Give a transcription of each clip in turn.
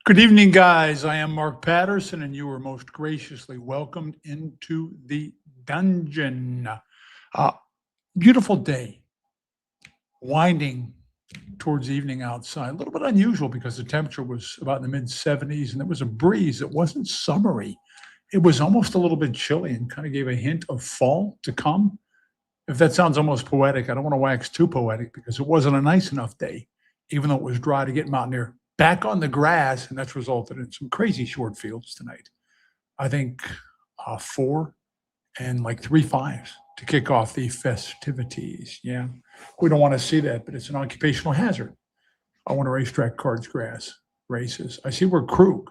Good evening, guys. I am Mark Patterson, and you are most graciously welcomed into the dungeon. Uh, Beautiful day, winding towards evening outside. A little bit unusual because the temperature was about in the mid 70s and there was a breeze. It wasn't summery. It was almost a little bit chilly and kind of gave a hint of fall to come. If that sounds almost poetic, I don't want to wax too poetic because it wasn't a nice enough day, even though it was dry to get them out there back on the grass, and that's resulted in some crazy short fields tonight. I think four and like three fives to kick off the festivities. Yeah, we don't want to see that, but it's an occupational hazard. I want to racetrack cards grass races. I see where Krug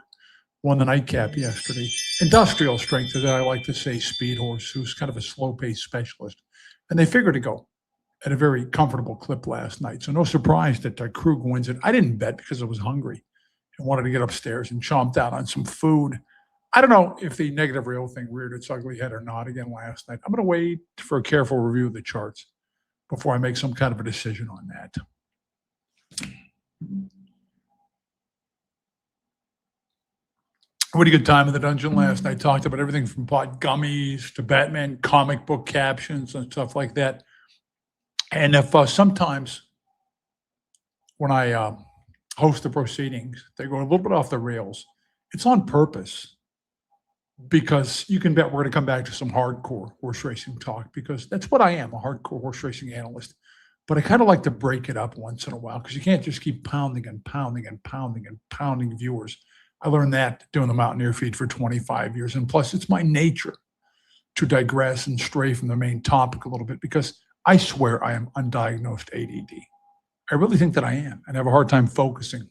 won the nightcap yesterday. Industrial strength, as I like to say, speed horse, who's kind of a slow pace specialist. And they figured to go at a very comfortable clip last night. So no surprise that Krug wins it. I didn't bet because I was hungry and wanted to get upstairs and chomp down on some food. I don't know if the negative real thing reared its ugly head or not again last night. I'm going to wait for a careful review of the charts before I make some kind of a decision on that. We had a good time in the dungeon last night. Talked about everything from pot gummies to Batman comic book captions and stuff like that. And if sometimes when I host the proceedings, they go a little bit off the rails, it's on purpose because you can bet we're going to come back to some hardcore horse racing talk because that's what I am, a hardcore horse racing analyst. But I kind of like to break it up once in a while because you can't just keep pounding and pounding and pounding and pounding viewers. I learned that doing the Mountaineer feed for 25 years. And plus, it's my nature to digress and stray from the main topic a little bit because I swear I am undiagnosed ADD. I really think that I am and have a hard time focusing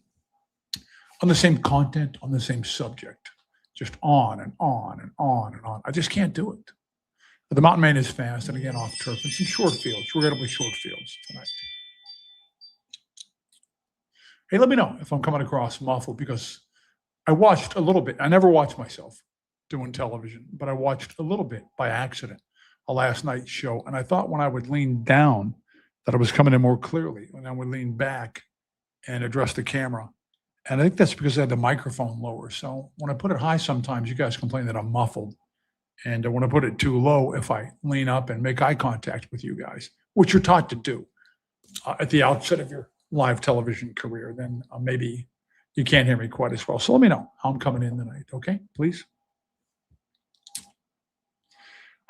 on the same content, on the same subject, just on and on and on and on. I just can't do it. But the Mountain Man is fast and again off turf and some short fields, regrettably short fields tonight. Hey, let me know if I'm coming across muffled because I watched a little bit. I never watched myself doing television, but I watched a little bit by accident a last night's show. And I thought when I would lean down that I was coming in more clearly. When I would lean back and address the camera. And I think that's because I had the microphone lower. So when I put it high, sometimes you guys complain that I'm muffled. And when I put it too low, if I lean up and make eye contact with you guys, which you're taught to do at the outset of your live television career, then maybe you can't hear me quite as well. So let me know how I'm coming in tonight, okay? Please.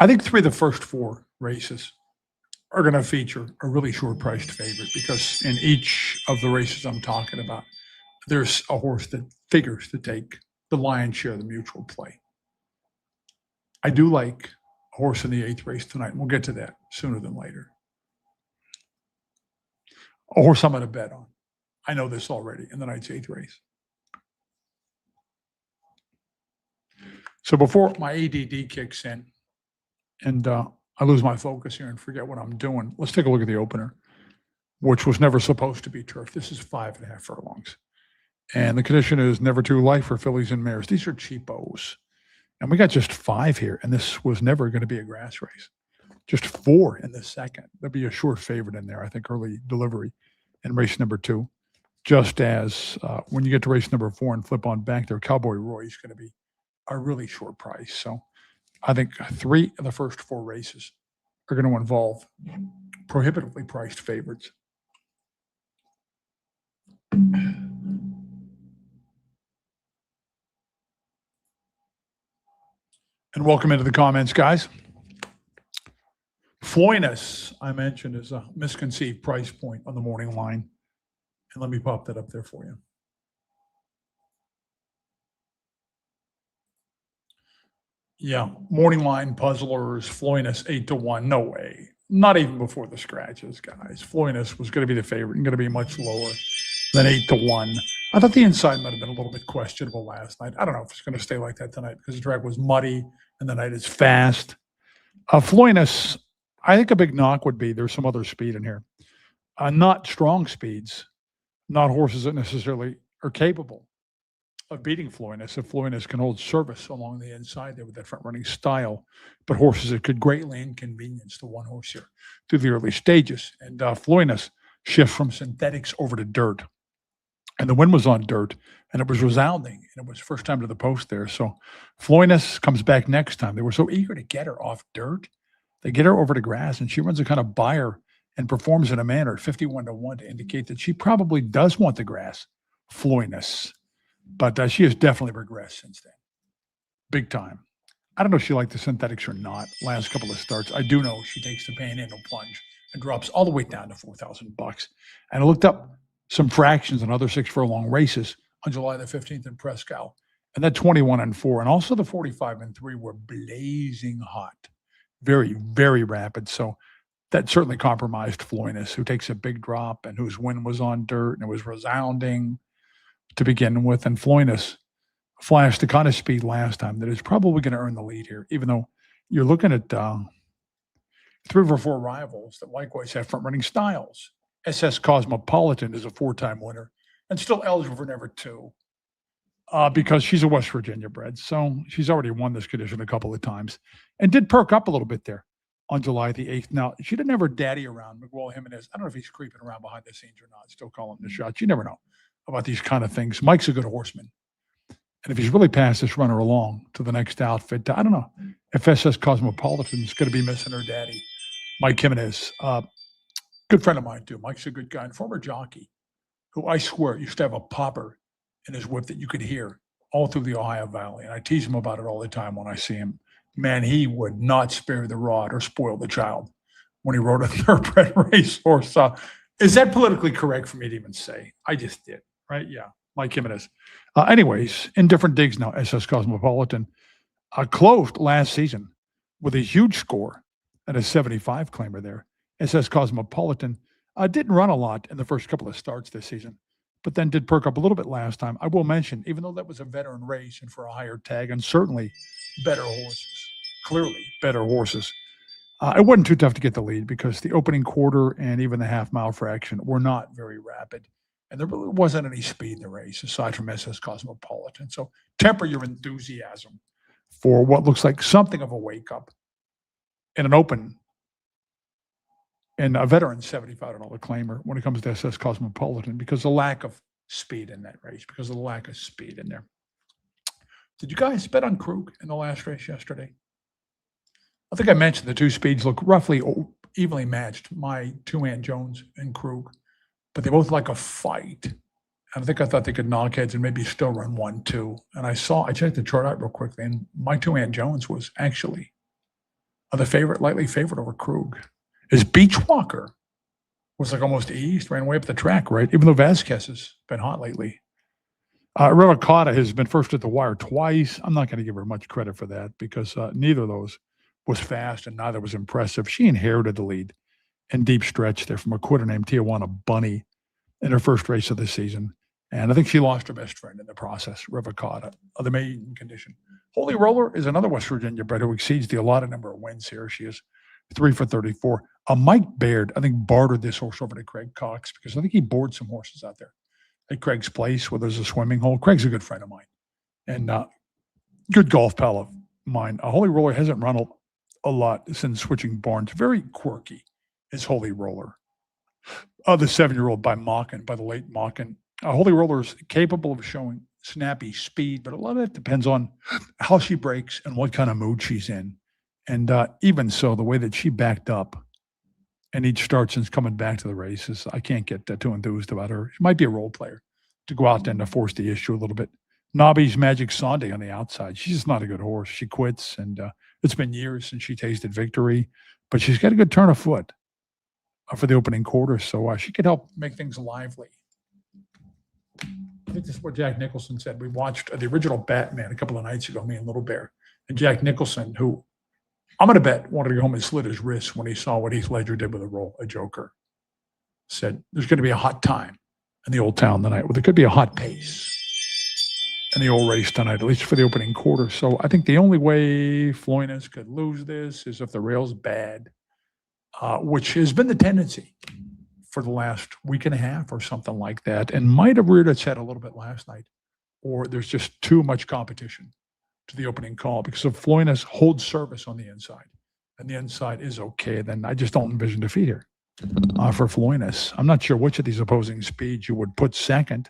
I think three of the first four races are going to feature a really short-priced favorite because in each of the races I'm talking about, there's a horse that figures to take the lion's share of the mutual play. I do like a horse in the eighth race tonight, and we'll get to that sooner than later. A horse I'm going to bet on. I know this already in the night's eighth race. So before my ADD kicks in and I lose my focus here and forget what I'm doing, let's take a look at the opener, which was never supposed to be turf. This is 5.5 furlongs. And the condition is never too light for fillies and mares. These are cheapos. And we got just 5 here, and this was never going to be a grass race. Just 4 in the second. There'll be a short favorite in there, I think, early delivery in race number 2. Just as when you get to race number 4 and flip on back there, Cowboy Roy is going to be a really short price. So I think 3 of the first 4 races are going to involve prohibitively priced favorites. And welcome into the comments, guys. Floyness, I mentioned, is a misconceived price point on the morning line. And let me pop that up there for you. Yeah, morning line puzzlers, Floyness 8-1. No way. Not even before the scratches, guys. Floyness was going to be the favorite and going to be much lower than 8-1. I thought the inside might have been a little bit questionable last night. I don't know if it's going to stay like that tonight because the track was muddy and the night is fast. Floyness, I think a big knock would be there's some other speed in here. Not strong speeds, not horses that necessarily are capable of beating Floyness if Floyness can hold service along the inside there with that front running style, but horses that could greatly inconvenience the one horse here through the early stages. And Floyness shifts from synthetics over to dirt. and the win was on dirt, and it was resounding, and it was first time to the post there. So Floyness comes back next time. They were so eager to get her off dirt. They get her over to grass, and she runs a kind of buyer and performs in a manner at 51-1 to indicate that she probably does want the grass, Floyness. But she has definitely regressed since then, big time. I don't know if she liked the synthetics or not. Last couple of starts, I do know she takes the Panhandle plunge and drops all the way down to $4,000. And I looked up some fractions and other 6 furlong races on July the 15th in Presque Isle, and that 21-4 and also the 45-3 were blazing hot, very, very rapid. So that certainly compromised Floyness, who takes a big drop and whose win was on dirt and it was resounding to begin with. And Floyness flashed the kind of speed last time that is probably going to earn the lead here, even though you're looking at 3 or 4 rivals that likewise have front-running styles. SS Cosmopolitan is a 4-time winner and still eligible for number 2 because she's a West Virginia bred. So she's already won this condition a couple of times and did perk up a little bit there on July the 8th. Now, she didn't have her daddy around, Miguel Jimenez. I don't know if he's creeping around behind the scenes or not, still calling the shots. You never know about these kind of things. Mike's a good horseman. And if he's really passed this runner along to the next outfit, I don't know if SS Cosmopolitan is going to be missing her daddy, Mike Jimenez. Good friend of mine, too. Mike's a good guy and former jockey who I swear used to have a popper in his whip that you could hear all through the Ohio Valley. And I tease him about it all the time when I see him. Man, he would not spare the rod or spoil the child when he rode a thoroughbred racehorse. Is that politically correct for me to even say? I just did, right? Yeah, Mike Jimenez. Anyways, in different digs now, SS Cosmopolitan closed last season with a huge score and a 75 claimer there. SS Cosmopolitan didn't run a lot in the first couple of starts this season, but then did perk up a little bit last time. I will mention, even though that was a veteran race and for a higher tag and certainly better horses, clearly better horses, it wasn't too tough to get the lead because the opening quarter and even the half-mile fraction were not very rapid. And there really wasn't any speed in the race aside from SS Cosmopolitan. So temper your enthusiasm for what looks like something of a wake-up in an open and a veteran $75 claimer when it comes to SS Cosmopolitan because of the lack of speed in that race, because of the lack of speed in there. Did you guys bet on Krug in the last race yesterday? I think I mentioned the 2 speeds look roughly evenly matched, my 2-Aunt Jones and Krug, but they both like a fight. And I thought they could knock heads and maybe still run 1-2. And I checked the chart out real quickly, and my 2-Aunt Jones was actually the favorite, lightly favored over Krug. His Beachwalker was like almost eased, ran way up the track, right? Even though Vasquez has been hot lately. Rivacata has been first at the wire twice. I'm not going to give her much credit for that because neither of those was fast and neither was impressive. She inherited the lead in deep stretch there from a quitter named Tijuana Bunny in her first race of the season. And I think she lost her best friend in the process, Rivacata, of the maiden condition. Holy Roller is another West Virginia bred who exceeds the allotted number of wins here. She is 3 for 34. Mike Baird, I think, bartered this horse over to Craig Cox because I think he bored some horses out there at Craig's place where there's a swimming hole. Craig's a good friend of mine and good golf pal of mine. Holy Roller hasn't run a lot since switching barns. Very quirky is Holy Roller. The 7-year-old by the late Mockin. Holy Roller is capable of showing snappy speed, but a lot of it depends on how she breaks and what kind of mood she's in. And even so, the way that she backed up and each start since coming back to the races, I can't get too enthused about her. She might be a role player to go out there and to force the issue a little bit. Nobby's Magic Sunday on the outside. She's just not a good horse. She quits, and it's been years since she tasted victory, but she's got a good turn of foot for the opening quarter, so she could help make things lively. I think this is what Jack Nicholson said. We watched the original Batman a couple of nights ago, me and Little Bear, and Jack Nicholson, who I'm going to bet wanted to go home and slit his wrist when he saw what Heath Ledger did with a Joker. Said there's going to be a hot time in the old town tonight. Well, there could be a hot pace in the old race tonight, at least for the opening quarter. So I think the only way Floyness could lose this is if the rail's bad, which has been the tendency for the last week and a half or something like that, and might have reared its head a little bit last night, or there's just too much competition to the opening call because if Floyness holds service on the inside and the inside is okay, then I just don't envision defeat here for Floyness. I'm not sure which of these opposing speeds you would put second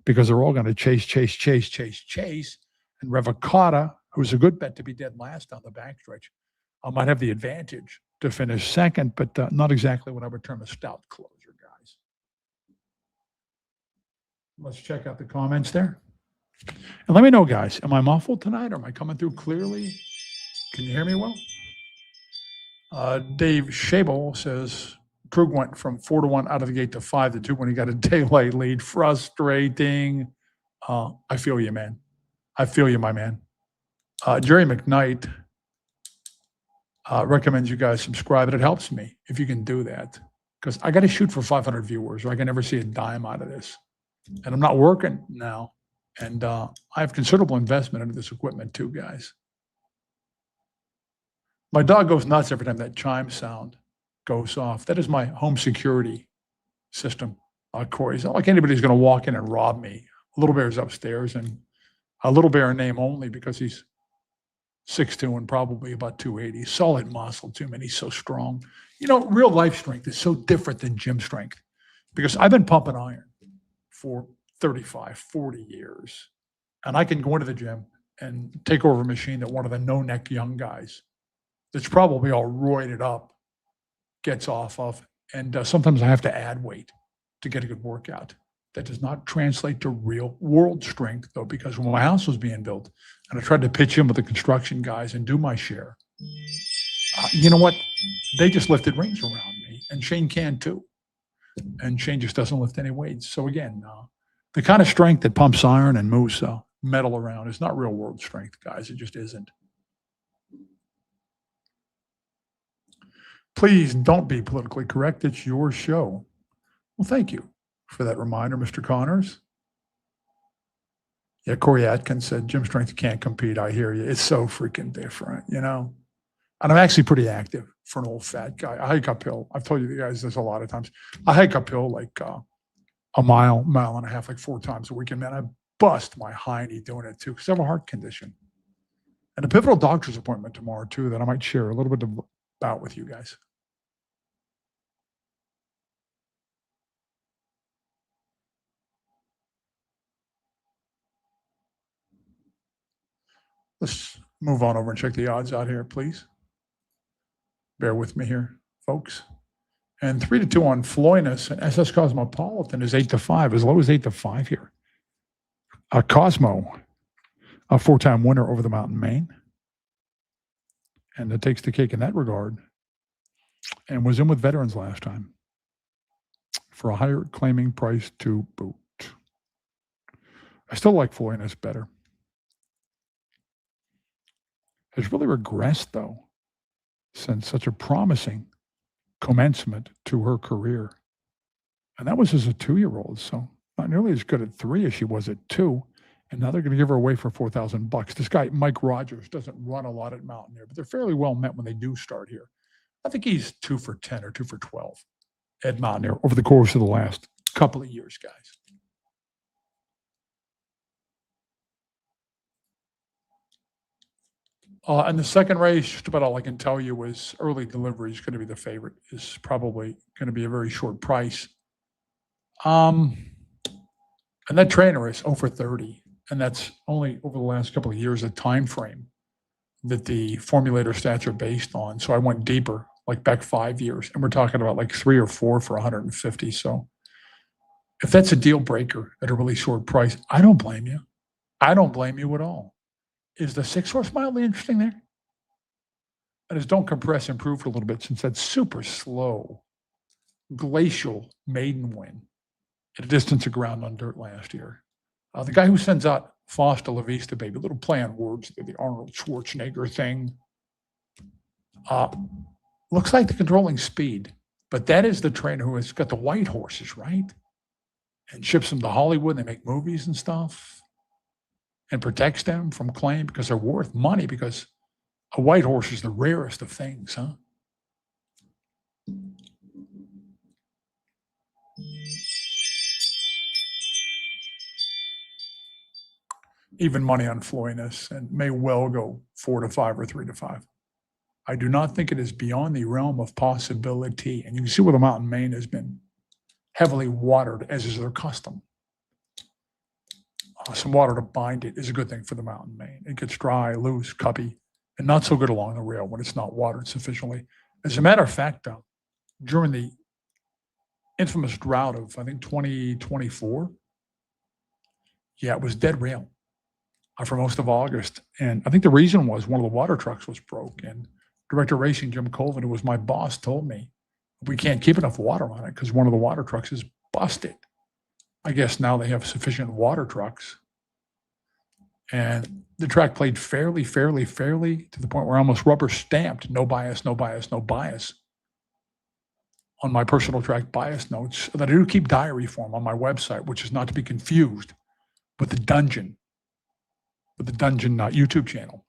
because they're all going to chase. And Revocata, who's a good bet to be dead last on the backstretch, might have the advantage to finish second, but not exactly what I would term a stout closer, guys. Let's check out the comments there. And let me know, guys, am I muffled tonight or am I coming through clearly? Can you hear me well? Dave Schabel says, Krug went from 4-1 out of the gate to 5-2 when he got a daylight lead. Frustrating. I feel you, man. I feel you, my man. Jerry McKnight recommends you guys subscribe. It helps me if you can do that, because I got to shoot for 500 viewers or I can never see a dime out of this. And I'm not working now. And I have considerable investment into this equipment too, guys. My dog goes nuts every time that chime sound goes off. That is my home security system. Corey, it's not like anybody's going to walk in and rob me. Little Bear's upstairs, and a Little Bear in name only because he's 6'2" and probably about 280. Solid muscle too, man. He's so strong. You know, real life strength is so different than gym strength, because I've been pumping iron for 35, 40 years. And I can go into the gym and take over a machine that one of the no-neck young guys that's probably all roided up gets off of. And sometimes I have to add weight to get a good workout. That does not translate to real world strength, though, because when my house was being built and I tried to pitch in with the construction guys and do my share, you know what? They just lifted rings around me, and Shane can too. And Shane just doesn't lift any weights. So again, the kind of strength that pumps iron and moves metal around is not real world strength, guys. It just isn't. Please don't be politically correct. It's your show. Well, thank you for that reminder, Mr. Connors. Yeah, Corey Atkins said, gym strength can't compete. I hear you. It's so freaking different, you know? And I'm actually pretty active for an old fat guy. I hike uphill. I've told you guys this a lot of times. I hike uphill like a mile and a half, like 4 times a week. And man, I bust my hiney doing it too, because I have a heart condition. And a pivotal doctor's appointment tomorrow too that I might share a little bit about with you guys. Let's move on over and check the odds out here, please. Bear with me here, folks. And 3-2 on Floyness, and SS Cosmopolitan is 8-5, as low as 8-5 here. Cosmo, a 4-time winner over the Mountain Maine, and it takes the cake in that regard, and was in with veterans last time for a higher claiming price to boot. I still like Floyness better. Has really regressed, though, since such a promising commencement to her career. And that was as a 2-year-old, so not nearly as good at 3 as she was at 2. And now they're going to give her away for $4,000. This guy, Mike Rogers, doesn't run a lot at Mountaineer, but they're fairly well met when they do start here. I think he's 2 for 10 or 2 for 12 at Mountaineer over the course of the last couple of years, guys. And the second race, just about all I can tell you is early delivery is going to be the favorite. Is probably going to be a very short price. And that trainer is 0 for 30, and that's only over the last couple of years, a time frame that the formulator stats are based on. So I went deeper, like back 5 years, and we're talking about like 3 or 4 for 150. So if that's a deal breaker at a really short price, I don't blame you. I don't blame you at all. Is the 6-horse mildly interesting there? And is Don't Compress improved a little bit since that super slow, glacial maiden win at a distance of ground on dirt last year? The guy who sends out Foster La Vista Baby, a little play on words, the Arnold Schwarzenegger thing, looks like the controlling speed, but that is the trainer who has got the white horses, right? And ships them to Hollywood, and they make movies and stuff, and protects them from claim because they're worth money, because a white horse is the rarest of things, huh? Even money on Floyness, and may well go 4-5 or 3-5. I do not think it is beyond the realm of possibility. And you can see where the Mountain Maine has been heavily watered, as is their custom. some water to bind it is a good thing for the mountain main. It gets dry, loose, cuppy, and not so good along the rail when it's not watered sufficiently. As a matter of fact, during the infamous drought of, I think, 2024, yeah, it was dead rail for most of August. And I think the reason was one of the water trucks was broke. And Director Racing Jim Colvin, who was my boss, told me we can't keep enough water on it because one of the water trucks is busted. I guess now they have sufficient water trucks. And the track played fairly to the point where I almost rubber stamped no bias, no bias, no bias on my personal track bias notes that I do keep diary form on my website, which is not to be confused with the Dungeon YouTube channel.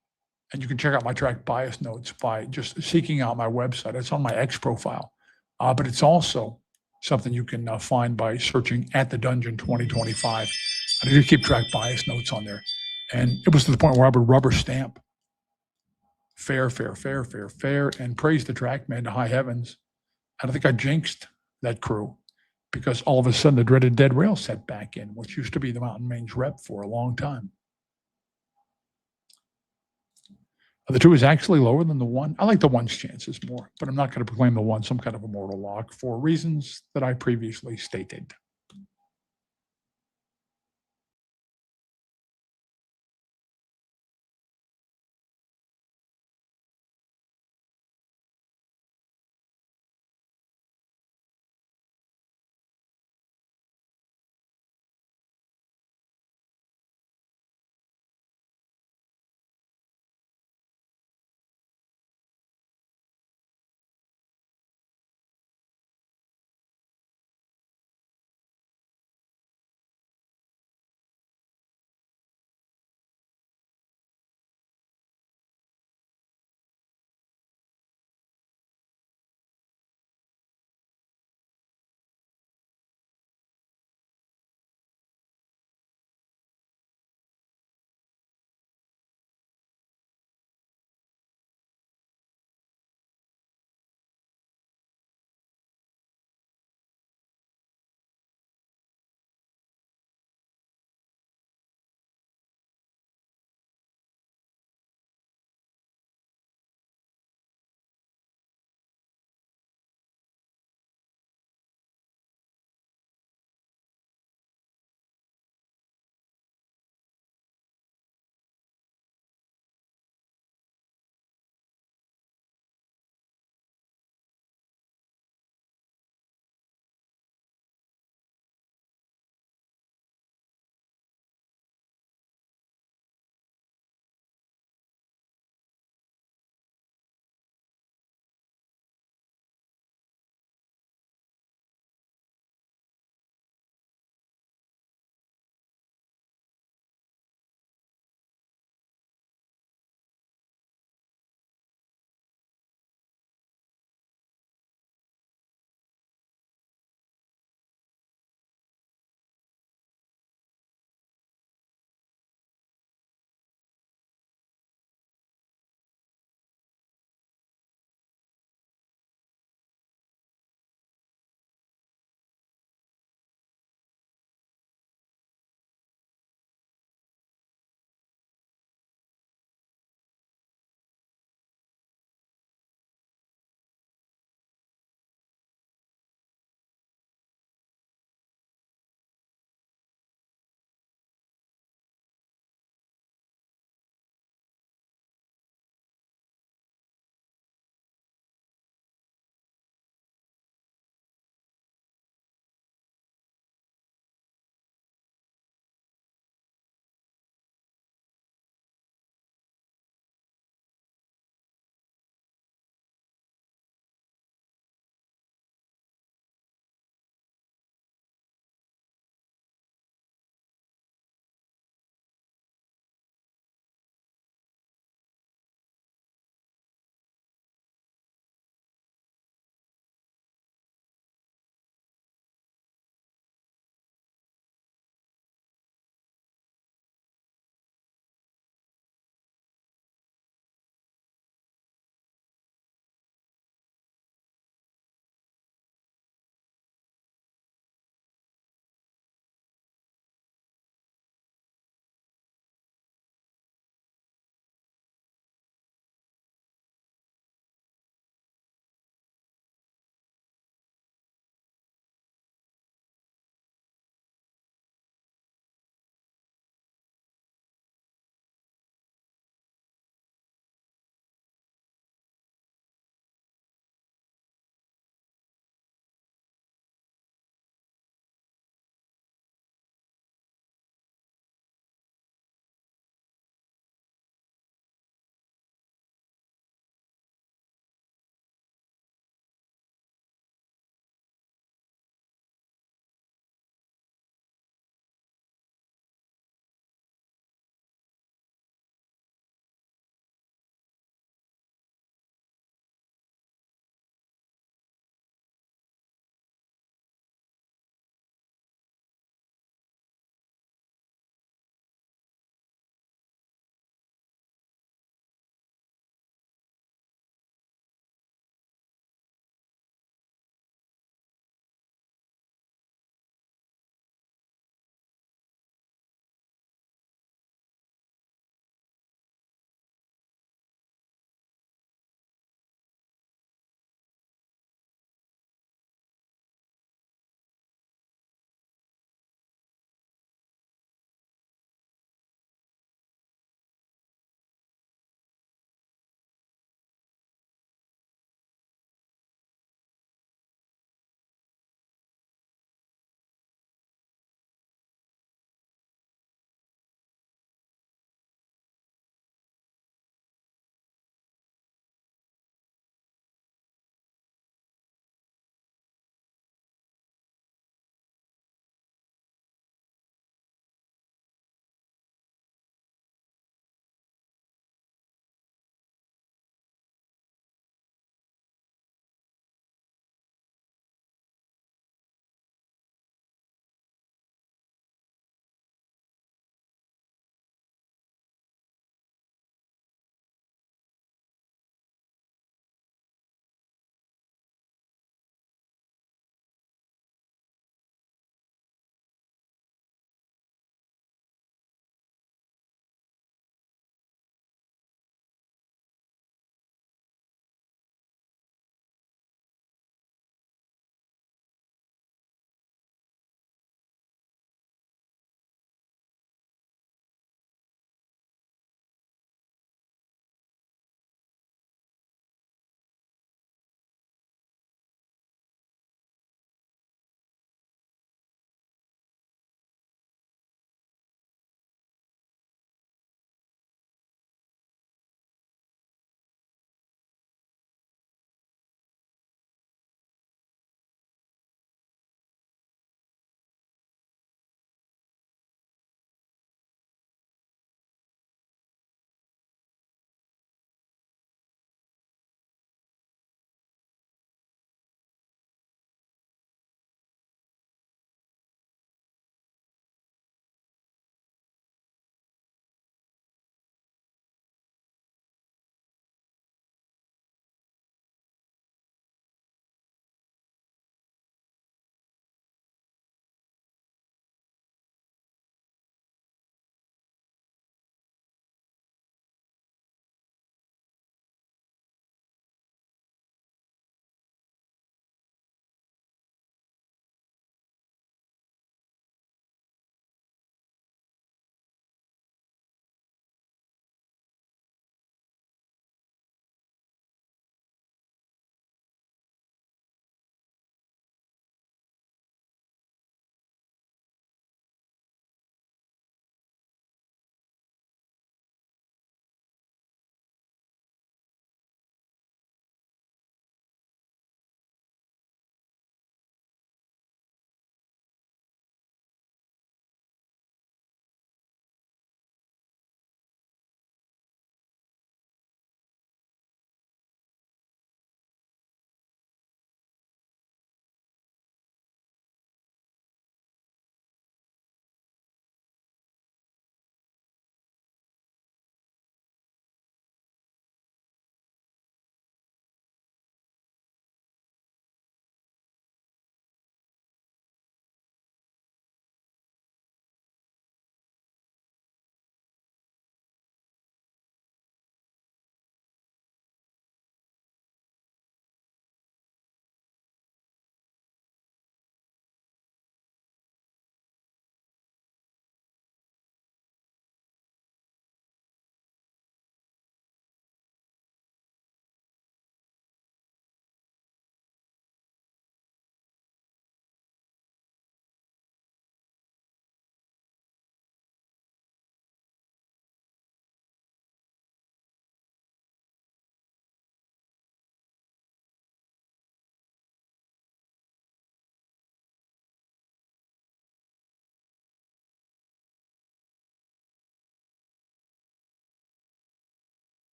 And you can check out my track bias notes by just seeking out my website. It's on my X profile. But it's also something you can find by searching at the Dungeon 2025. I do keep track bias notes on there. And it was to the point where I would rubber stamp fair, and praise the track man to high heavens. And I think I jinxed that crew because all of a sudden the dreaded dead rail set back in, which used to be the mountain main's rep for a long time. The 2 is actually lower than the 1. I like the 1's chances more, but I'm not going to proclaim the 1 some kind of immortal lock for reasons that I previously stated.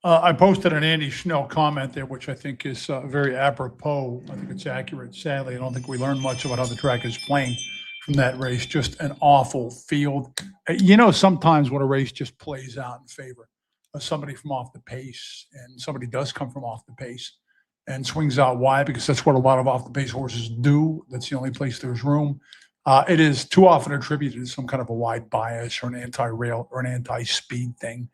I posted an Andy Schnell comment there, which I think is very apropos. I think it's accurate. Sadly, I don't think we learned much about how the track is playing from that race. Just an awful field. Sometimes when a race just plays out in favor of somebody from off the pace, and somebody does come from off the pace and swings out wide, because that's what a lot of off the pace horses do. That's the only place there's room. It is too often attributed to some kind of a wide bias or an anti-rail or an anti-speed thing.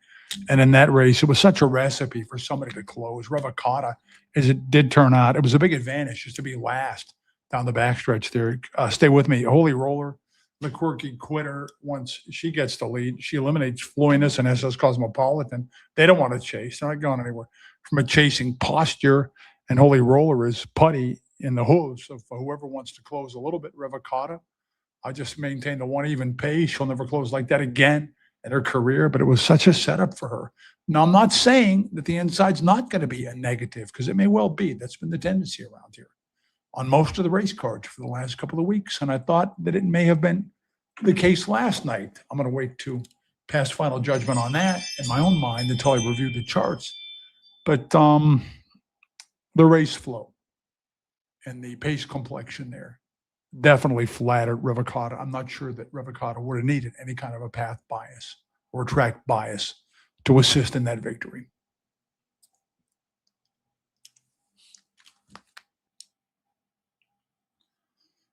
And in that race, it was such a recipe for somebody to close. Revocata, as it did turn out, it was a big advantage just to be last down the backstretch there. Stay with me. Holy Roller, the quirky quitter, once she gets the lead, she eliminates Floyness and SS Cosmopolitan. They don't want to chase. They're not going anywhere from a chasing posture. And Holy Roller is putty in the hooves of whoever wants to close a little bit. Revocata, I just maintain the one even pace. She'll never close like that again in her career, but it was such a setup for her. Now, I'm not saying that the inside's not going to be a negative, because it may well be. That's been the tendency around here on most of the race cards for the last couple of weeks. And I thought that it may have been the case last night. I'm going to wait to pass final judgment on that in my own mind until I review the charts. But the race flow and the pace complexion there definitely flattered Revocata. I'm not sure that Revocata would have needed any kind of a path bias or track bias to assist in that victory.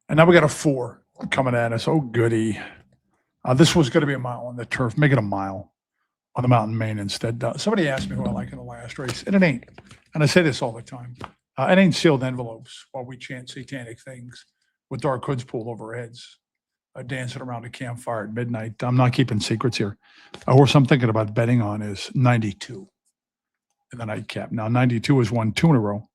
And now we got a 4 coming at us. Oh, goody. This was going to be a mile on the turf. Make it a mile on the mountain main instead. Somebody asked me who I like in the last race, and it ain't. And I say this all the time. It ain't sealed envelopes while we chant satanic things with dark hoods pulled over our heads, dancing around a campfire at midnight. I'm not keeping secrets here. A horse I'm thinking about betting on is 92 in the nightcap. Now, 92 has won 2 in a row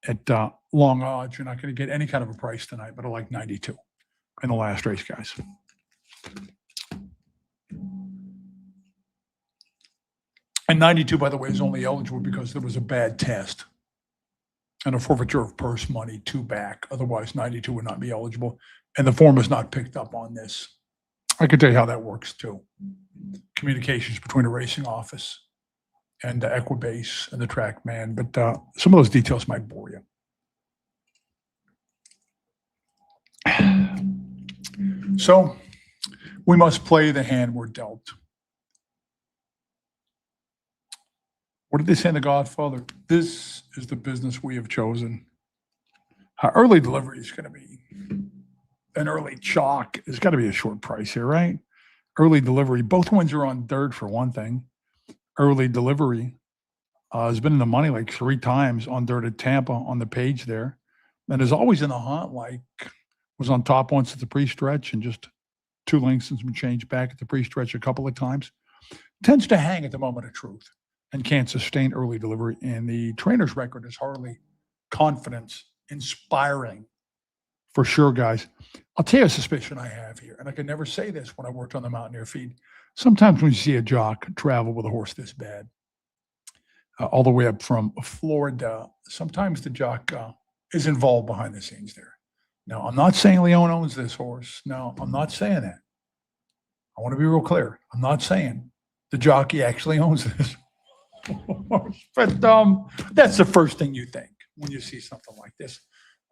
at long odds. You're not going to get any kind of a price tonight, but I like 92 in the last race, guys. And 92, by the way, is only eligible because there was a bad test and a forfeiture of purse money 2 back. Otherwise, 92 would not be eligible. And the form is not picked up on this. I can tell you how that works too. Communications between a racing office and Equibase and the track man. But some of those details might bore you. So we must play the hand we're dealt. What did they say in The Godfather? This is the business we have chosen. Early delivery is going to be an early chalk. It's got to be a short price here, right? Early delivery. Both ones are on dirt for one thing. Early delivery has been in the money like 3 times on dirt at Tampa on the page there. And is always in the hunt, like was on top once at the pre-stretch and just 2 lengths and some change back at the pre-stretch a couple of times. Tends to hang at the moment of truth and can't sustain early delivery. And the trainer's record is hardly confidence inspiring for sure, guys. I'll tell you a suspicion I have here, and I could never say this when I worked on the Mountaineer feed. Sometimes when you see a jock travel with a horse this bad, all the way up from Florida, sometimes the jock is involved behind the scenes there. Now, I'm not saying Leon owns this horse. No, I'm not saying that. I want to be real clear. I'm not saying the jockey actually owns this horse. But that's the first thing you think when you see something like this.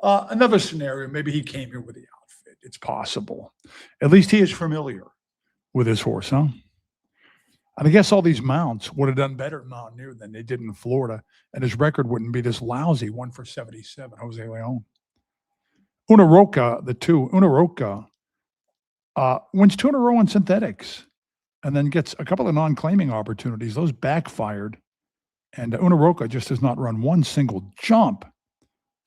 Another scenario, maybe he came here with the outfit. It's possible. At least he is familiar with his horse, huh? And I guess all these mounts would have done better in Mountaineer than they did in Florida, and his record wouldn't be this lousy, 1 for 77, Jose Leon. Una Roca, the 2. Una Roca wins 2 in a row on synthetics and then gets a couple of non-claiming opportunities. Those backfired. And Una Roca just has not run one single jump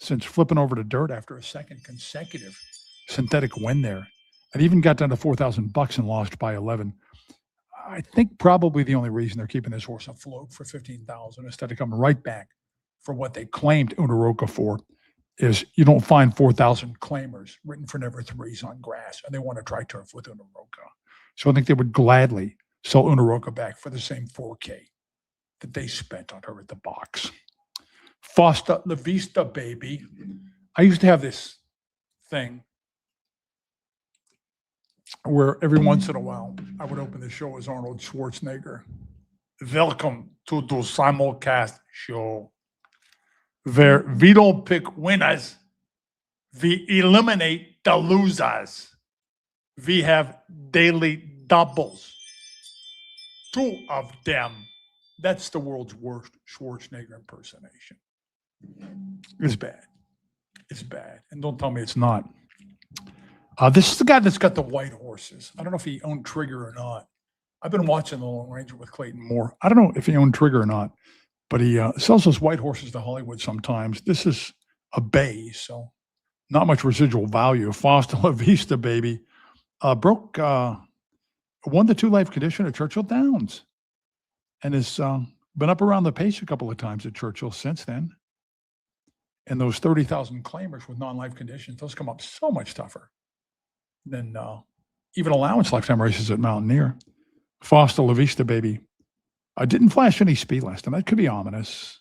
since flipping over to dirt after a second consecutive synthetic win there. And even got down to $4,000 and lost by 11. I think probably the only reason they're keeping this horse afloat for $15,000 instead of coming right back for what they claimed Una Roca for is you don't find 4,000 claimers written for never threes on grass, and they want to try turf with Una Roca. So I think they would gladly sell Una Roca back for the same $4K that they spent on her at the box. Fosta La Vista, baby. I used to have this thing where every once in a while I would open the show as Arnold Schwarzenegger. welcome to the simulcast show, where we don't pick winners, we eliminate the losers. We have daily doubles, 2 of them. That's the world's worst Schwarzenegger impersonation. It's bad. It's bad. And don't tell me it's not. This is the guy that's got the white horses. I don't know if he owned Trigger or not. I've been watching The Lone Ranger with Clayton Moore. I don't know if he owned Trigger or not, but he sells those white horses to Hollywood sometimes. This is a bay, so not much residual value. Foster La Vista, baby. Broke 1 to 2 life condition at Churchill Downs and has been up around the pace a couple of times at Churchill since then. And those 30,000 claimers with non-life conditions, those come up so much tougher than even allowance lifetime races at Mountaineer. Foster La Vista, baby. I didn't flash any speed last time. That could be ominous.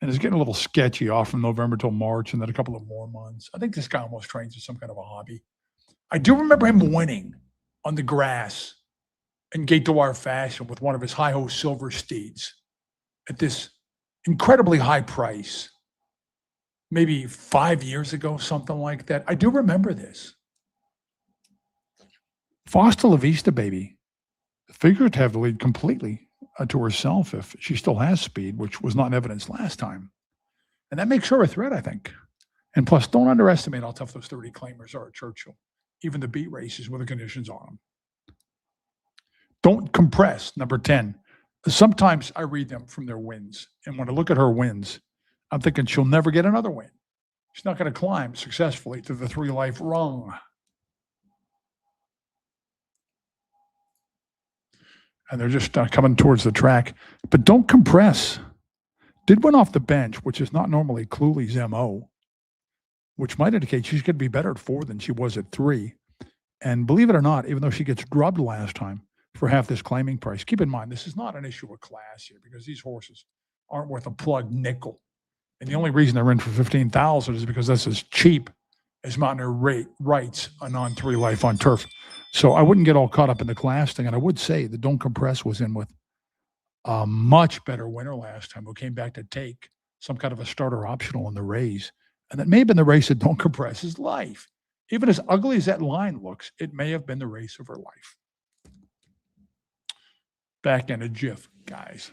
And it's getting a little sketchy off from November till March and then a couple of more months. I think this guy almost trains as some kind of a hobby. I do remember him winning on the grass in gate to wire fashion with one of his Hi-Ho Silver steeds at this incredibly high price, maybe 5 years ago, something like that. I do remember this. Foster La Vista, baby, figured to have the lead completely to herself if she still has speed, which was not in evidence last time. And that makes her a threat, I think. And plus, don't underestimate how tough those 30 claimers are at Churchill, even the beat races with the conditions on them. Don't compress, number 10. Sometimes I read them from their wins. And when I look at her wins, I'm thinking she'll never get another win. She's not going to climb successfully to the 3-life rung. And they're just coming towards the track. But don't compress. Did win off the bench, which is not normally Cluley's MO, which might indicate she's going to be better at 4 than she was at 3. And believe it or not, even though she gets drubbed last time for half this claiming price, keep in mind, this is not an issue of class here because these horses aren't worth a plug nickel. And the only reason they're in for $15,000 is because that's as cheap as Mountaineer writes a non-3 life on turf. So I wouldn't get all caught up in the class thing. And I would say that Don't Compress was in with a much better winner last time who came back to take some kind of a starter optional in the race. And that may have been the race that Don't Compress his life. Even as ugly as that line looks, it may have been the race of her life. Back in a jiff, guys.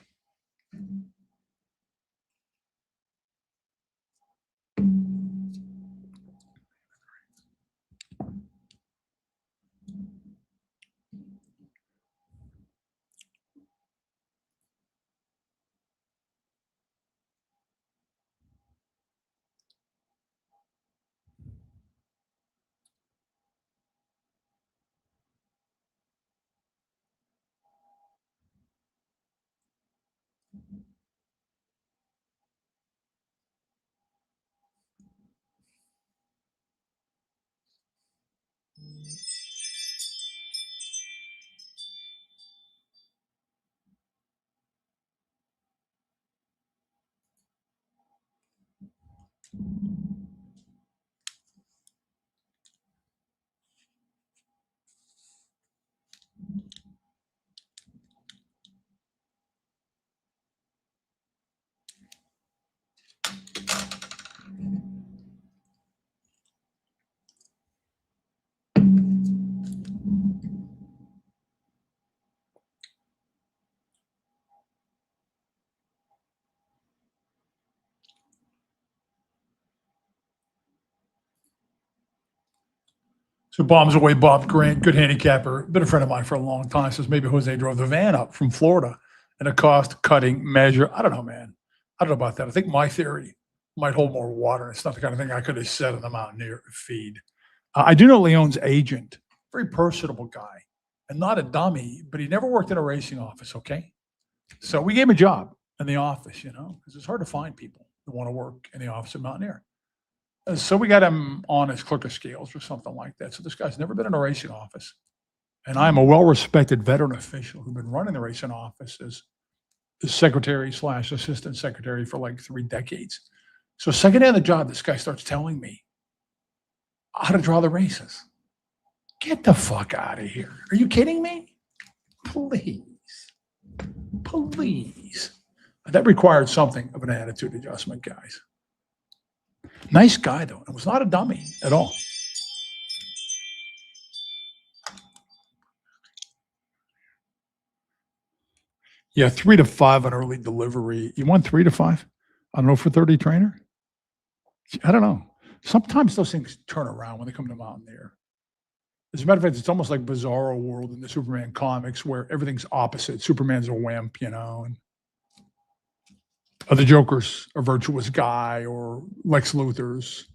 So bombs away, Bob Grant, good handicapper, been a friend of mine for a long time. Says maybe Jose drove the van up from Florida in a cost-cutting measure. I don't know, man. I don't know about that. I think my theory might hold more water. It's not the kind of thing I could have said on the Mountaineer feed. I do know Leon's agent, very personable guy, and not a dummy, but he never worked in a racing office, okay? So we gave him a job in the office, because it's hard to find people that want to work in the office of Mountaineer. So we got him on as clerk of scales or something like that. So this guy's never been in a racing office. And I'm a well-respected veteran official who's been running the racing office as secretary / assistant secretary for like 3 decades. So second day on the job, this guy starts telling me how to draw the races. Get the fuck out of here. Are you kidding me? Please. Please. That required something of an attitude adjustment, guys. Nice guy, though. It was not a dummy at all. Yeah, 3 to 5 on early delivery. You want 3 to 5? I don't know for 30 trainer. I don't know. Sometimes those things turn around when they come to Mountaineer. As a matter of fact, it's almost like Bizarro World in the Superman comics where everything's opposite. Superman's a wimp, and the Joker's a virtuous guy, or Lex Luthor's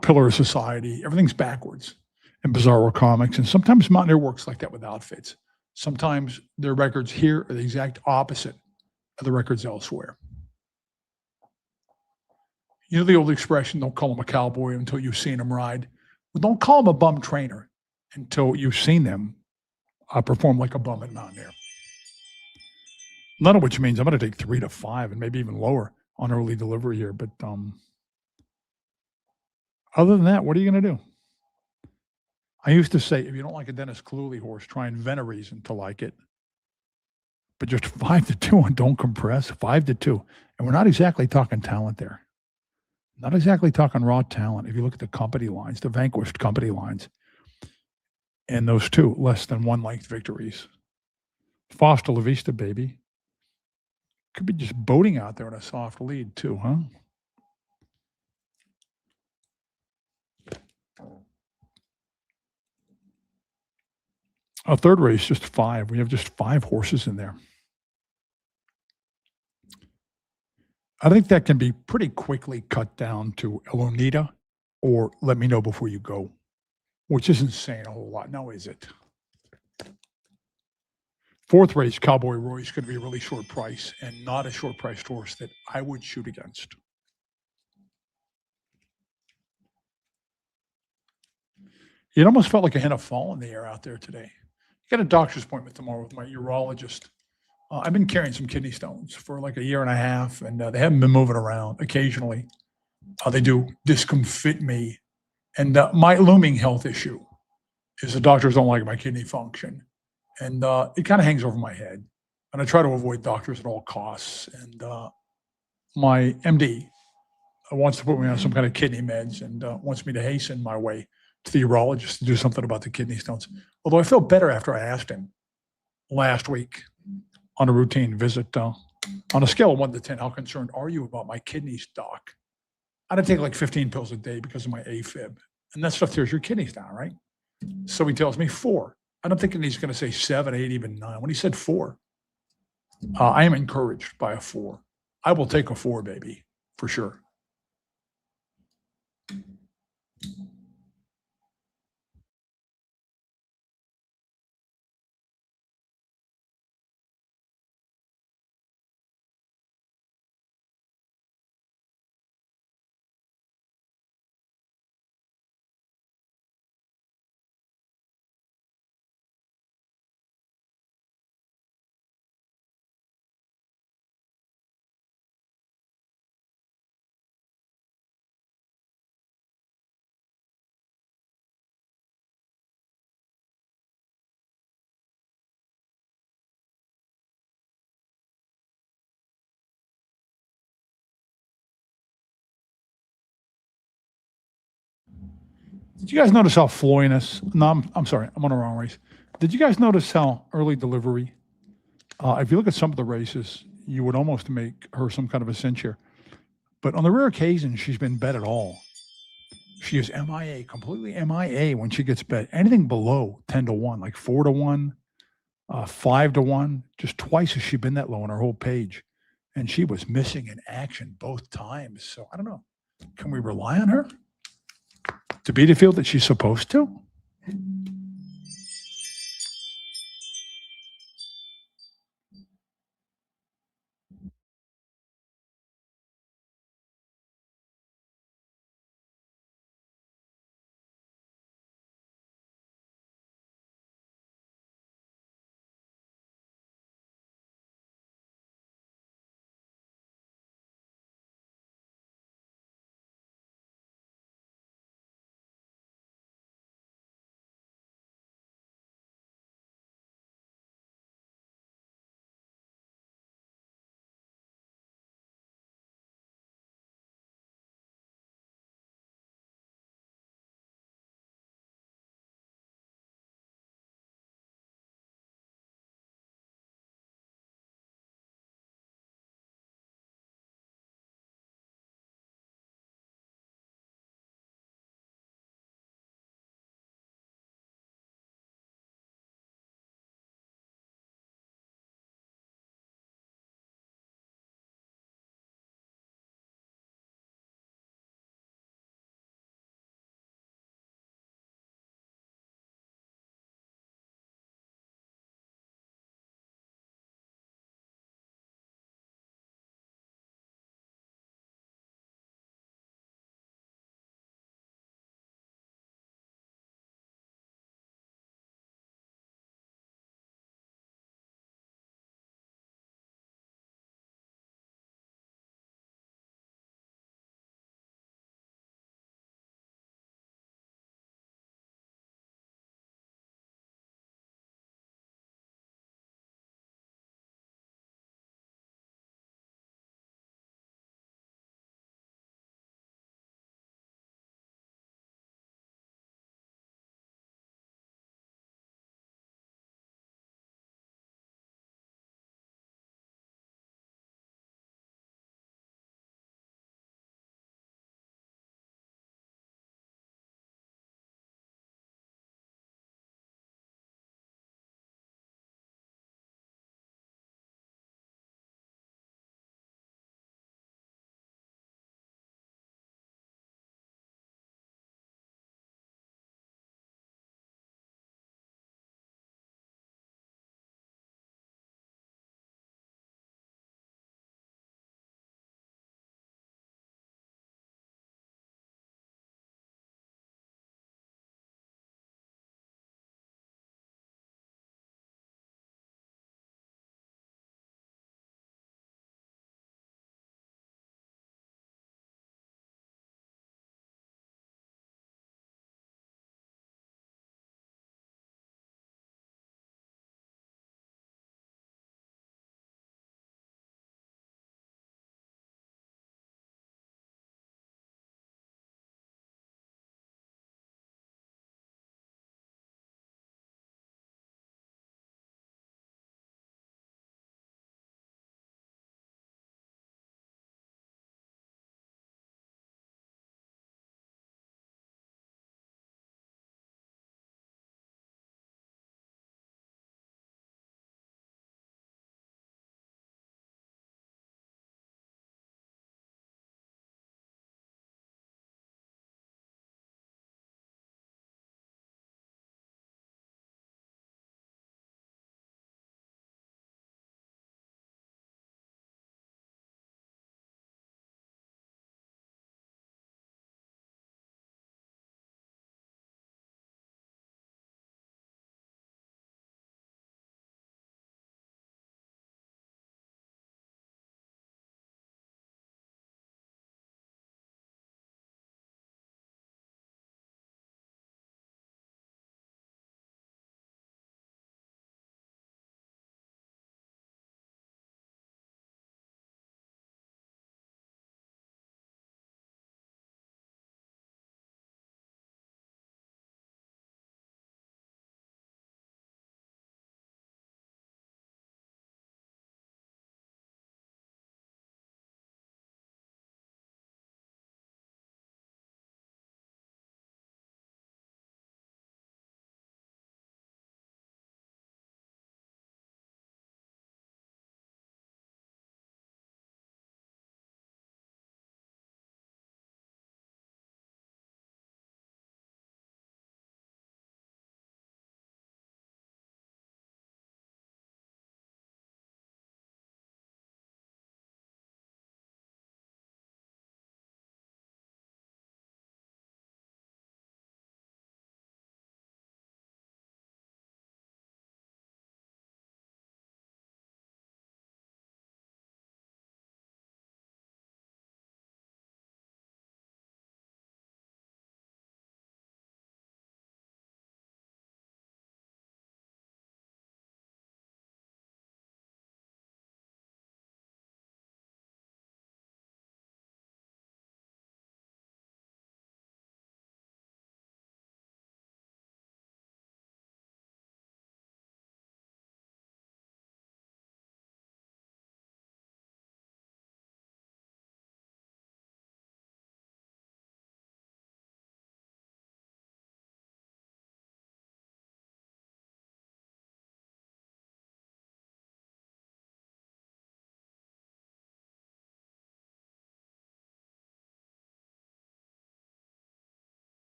pillar of society. Everything's backwards in Bizarro comics. And sometimes Mountaineer works like that with outfits. Sometimes their records here are the exact opposite of the records elsewhere. You know the old expression, don't call him a cowboy until you've seen him ride. Well, don't call him a bum trainer until you've seen them perform like a bum at Mountaineer. None of which means I'm going to take 3 to 5 and maybe even lower on early delivery here. But other than that, what are you going to do? I used to say, if you don't like a Dennis Cluley horse, try and invent a reason to like it. But just 5 to 2 on Don't Compress, 5 to 2. And we're not exactly talking talent there. Not exactly talking raw talent. If you look at the company lines, the vanquished company lines, and those two less than 1 length victories. Foster La Vista, baby. Could be just boating out there in a soft lead, too, huh? A third race, just 5. We have just 5 horses in there. I think that can be pretty quickly cut down to Elonita or Let Me Know Before You Go, which isn't saying a whole lot. Now, is it? Fourth race, Cowboy Royce, going to be a really short price and not a short priced horse that I would shoot against. It almost felt like a hint of fall in the air out there today. Got a doctor's appointment tomorrow with my urologist. I've been carrying some kidney stones for like a year and a half, and they haven't been moving around. Occasionally, they do discomfit me. And my looming health issue is the doctors don't like my kidney function. And it kind of hangs over my head. And I try to avoid doctors at all costs. And my MD wants to put me on some kind of kidney meds and wants me to hasten my way to the urologist to do something about the kidney stones. Although I feel better after I asked him last week on a routine visit. On a scale of 1 to 10, how concerned are you about my kidneys, doc? I'd take like 15 pills a day because of my AFib. And that stuff tears your kidneys down, right? So he tells me 4. I'm thinking he's going to say 7, 8, even 9. When he said 4, I am encouraged by a 4. I will take a 4, baby, for sure. Did you guys notice how Floyness? No, I'm sorry, I'm on the wrong race. Did you guys notice how early delivery? If you look at some of the races, you would almost make her some kind of a cinch here. But on the rare occasion she's been bet at all, she is MIA, completely MIA when she gets bet. Anything below 10 to 1, like 4 to 1, 5 to 1, just twice has she been that low on her whole page. And she was missing in action both times. So I don't know. Can we rely on her to be the field that she's supposed to?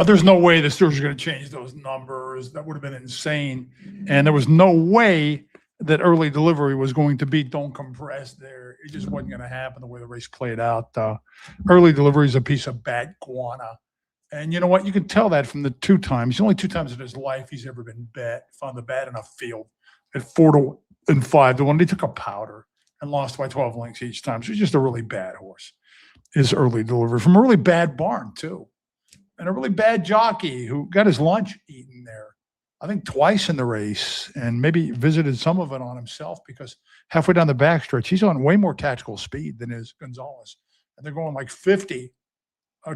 There's no way the Steelers are going to change those numbers. That would have been insane. And there was no way that early delivery was going to be don't compress there. It just wasn't going to happen the way the race played out. Early delivery is a piece of bad guana. And you know what? You can tell that from the the only two times in his life he's ever been found the bat in a field at 4-5 to 1. He took a powder and lost by 12 lengths each time. So he's just a really bad horse. His early delivery from a really bad barn, too. And a really bad jockey who got his lunch eaten there, I think twice in the race, and maybe visited some of it on himself because halfway down the backstretch, he's on way more tactical speed than is Gonzalez. And they're going like 50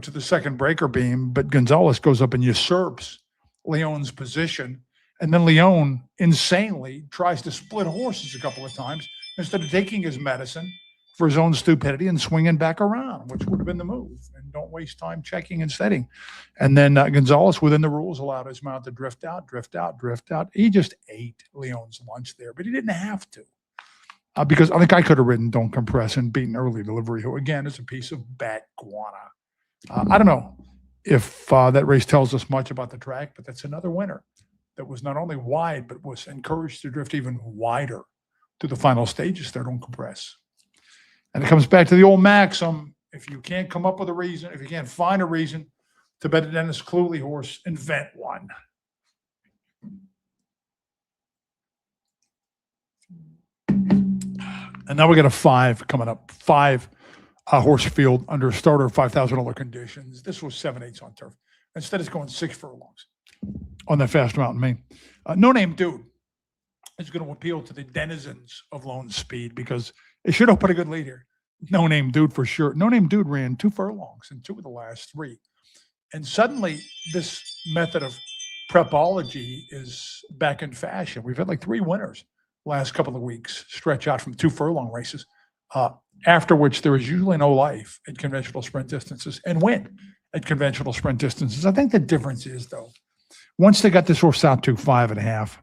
to the second breaker beam, but Gonzalez goes up and usurps Leon's position. And then Leon insanely tries to split horses a couple of times instead of taking his medicine for his own stupidity and swinging back around, which would have been the move. And don't waste time checking and setting. And then Gonzalez, within the rules, allowed his mount to drift out. He just ate Leon's lunch there, but he didn't have to. Because I think I could have ridden Don't Compress and beaten Early Delivery, who, again, is a piece of bat guana. I don't know if that race tells us much about the track, but that's another winner that was not only wide, but was encouraged to drift even wider to the final stages there, Don't Compress. And it comes back to the old maxim, if you can't come up with a reason, if you can't find a reason to bet a Dennis Cluley horse, invent one. And now we got a 5 coming up. 5 horse field under starter $5,000 conditions. This was 7/8 on turf. Instead, it's going 6 furlongs on that Fast Mountain Main. No Name Dude is going to appeal to the denizens of Lone Speed because it should open a good lead here. No Name Dude for sure. No Name Dude ran 2 furlongs in 2 of the last 3. And suddenly, this method of prepology is back in fashion. We've had like 3 winners last couple of weeks stretch out from 2 furlong races, after which there is usually no life at conventional sprint distances and win at conventional sprint distances. I think the difference is, though, once they got this horse out to 5.5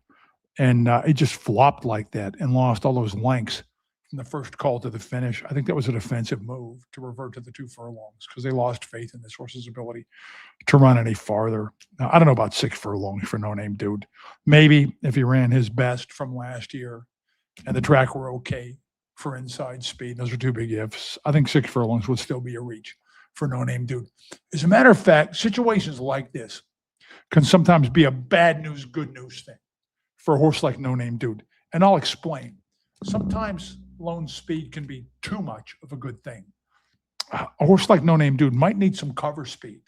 and it just flopped like that and lost all those lengths from the first call to the finish, I think that was a defensive move to revert to the 2 furlongs because they lost faith in this horse's ability to run any farther. Now, I don't know about 6 furlongs for No Name Dude. Maybe if he ran his best from last year and the track were okay for inside speed, those are 2 big ifs. I think 6 furlongs would still be a reach for No Name Dude. As a matter of fact, situations like this can sometimes be a bad news, good news thing for a horse like No Name Dude. And I'll explain. Sometimes Lone Speed can be too much of a good thing. A horse like No Name Dude might need some cover speed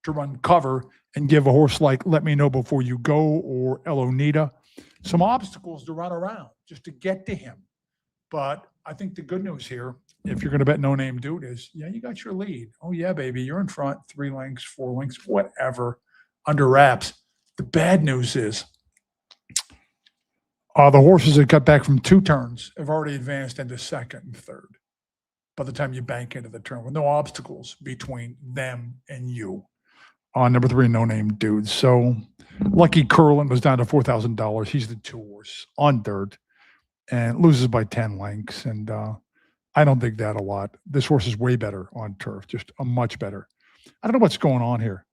to run cover and give a horse like Let Me Know Before You Go or El Onita some obstacles to run around just to get to him. But I think the good news here, if you're going to bet No Name Dude, is, yeah, you got your lead. Oh, yeah, baby, you're in front 3 lengths, 4 lengths, whatever, under wraps. The bad news is the horses that got back from 2 turns have already advanced into second and third by the time you bank into the turn with no obstacles between them and you on number 3, No Name Dude. So Lucky Curlin was down to $4,000. He's the 2 horse on dirt and loses by 10 lengths. And I don't think that a lot. This horse is way better on turf, just a much better. I don't know what's going on here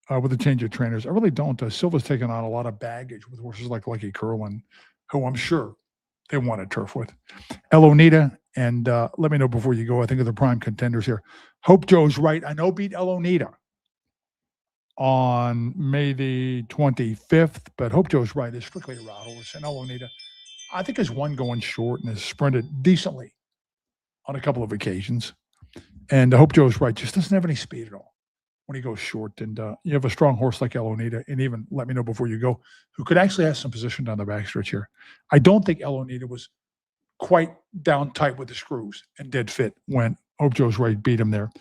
with the change of trainers. I really don't. Silva's taken on a lot of baggage with horses like Lucky Curlin, who I'm sure they wanted turf with. El Onita and Let Me Know Before You Go, I think, are the prime contenders here. Hope Joe's right. I know beat El Onita on May the 25th, but Hope Joe's right. It's strictly a route horse. And El Onita, I think, has won going short and has sprinted decently on a couple of occasions. And Hope Joe's right. Just doesn't have any speed at all when he goes short. And you have a strong horse like El Onita, and even Let Me Know Before You Go, who could actually have some position down the backstretch here. I don't think El Onita was quite down tight with the screws and dead fit when Hope Joe's right beat him there.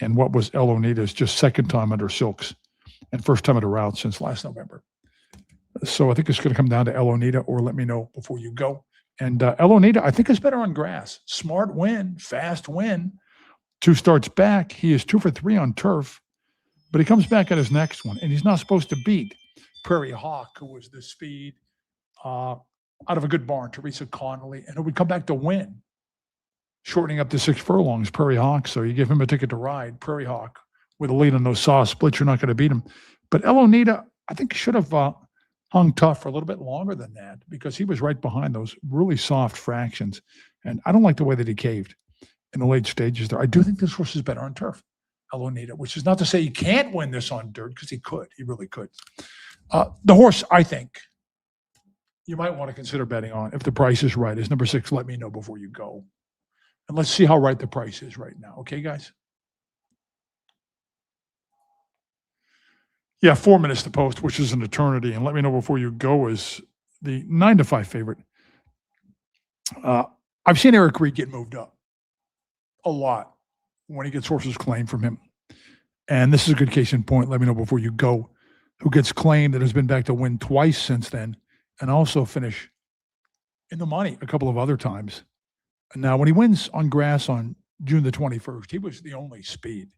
And what was El Onita's just second time under silks and first time at a route since last November. So I think it's going to come down to El Onita or Let Me Know Before You Go. And El Onita, I think, is better on grass. Smart win, fast win. 2 starts back. He is 2 for 3 on turf, but he comes back at his next one, and he's not supposed to beat Prairie Hawk, who was the speed out of a good barn, Teresa Connolly, and who would come back to win, shortening up to 6 furlongs, Prairie Hawk. So you give him a ticket to ride, Prairie Hawk, with a lead on those saw splits. You're not going to beat him. But El Onita, I think, should have hung tough for a little bit longer than that because he was right behind those really soft fractions. And I don't like the way that he caved in the late stages there. I do think this horse is better on turf, El Onita, which is not to say he can't win this on dirt because he could. He really could. The horse, I think, you might want to consider betting on if the price is right is number 6, Let Me Know Before You Go. And let's see how right the price is right now. Okay, guys? Yeah, 4 minutes to post, which is an eternity. And Let Me Know Before You Go is the 9-5 favorite. I've seen Eric Reed get moved up a lot when he gets horses claimed from him. And this is a good case in point. Let Me Know Before You Go, who gets claimed that has been back to win twice since then and also finish in the money a couple of other times. And now, when he wins on grass on June the 21st, he was the only speed.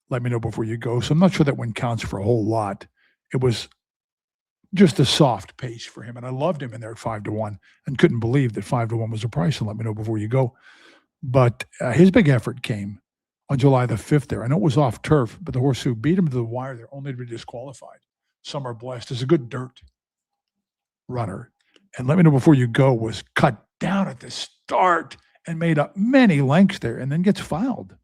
Let Me Know Before You Go. So I'm not sure that win counts for a whole lot. It was just a soft pace for him. And I loved him in there at 5-1 and couldn't believe that 5-1 was the price and Let Me Know Before You Go. But his big effort came on July the 5th there. I know it was off turf, but the horse who beat him to the wire there only to be disqualified. Some Are Blessed is a good dirt runner. And Let Me Know Before You Go was cut down at the start and made up many lengths there and then gets fouled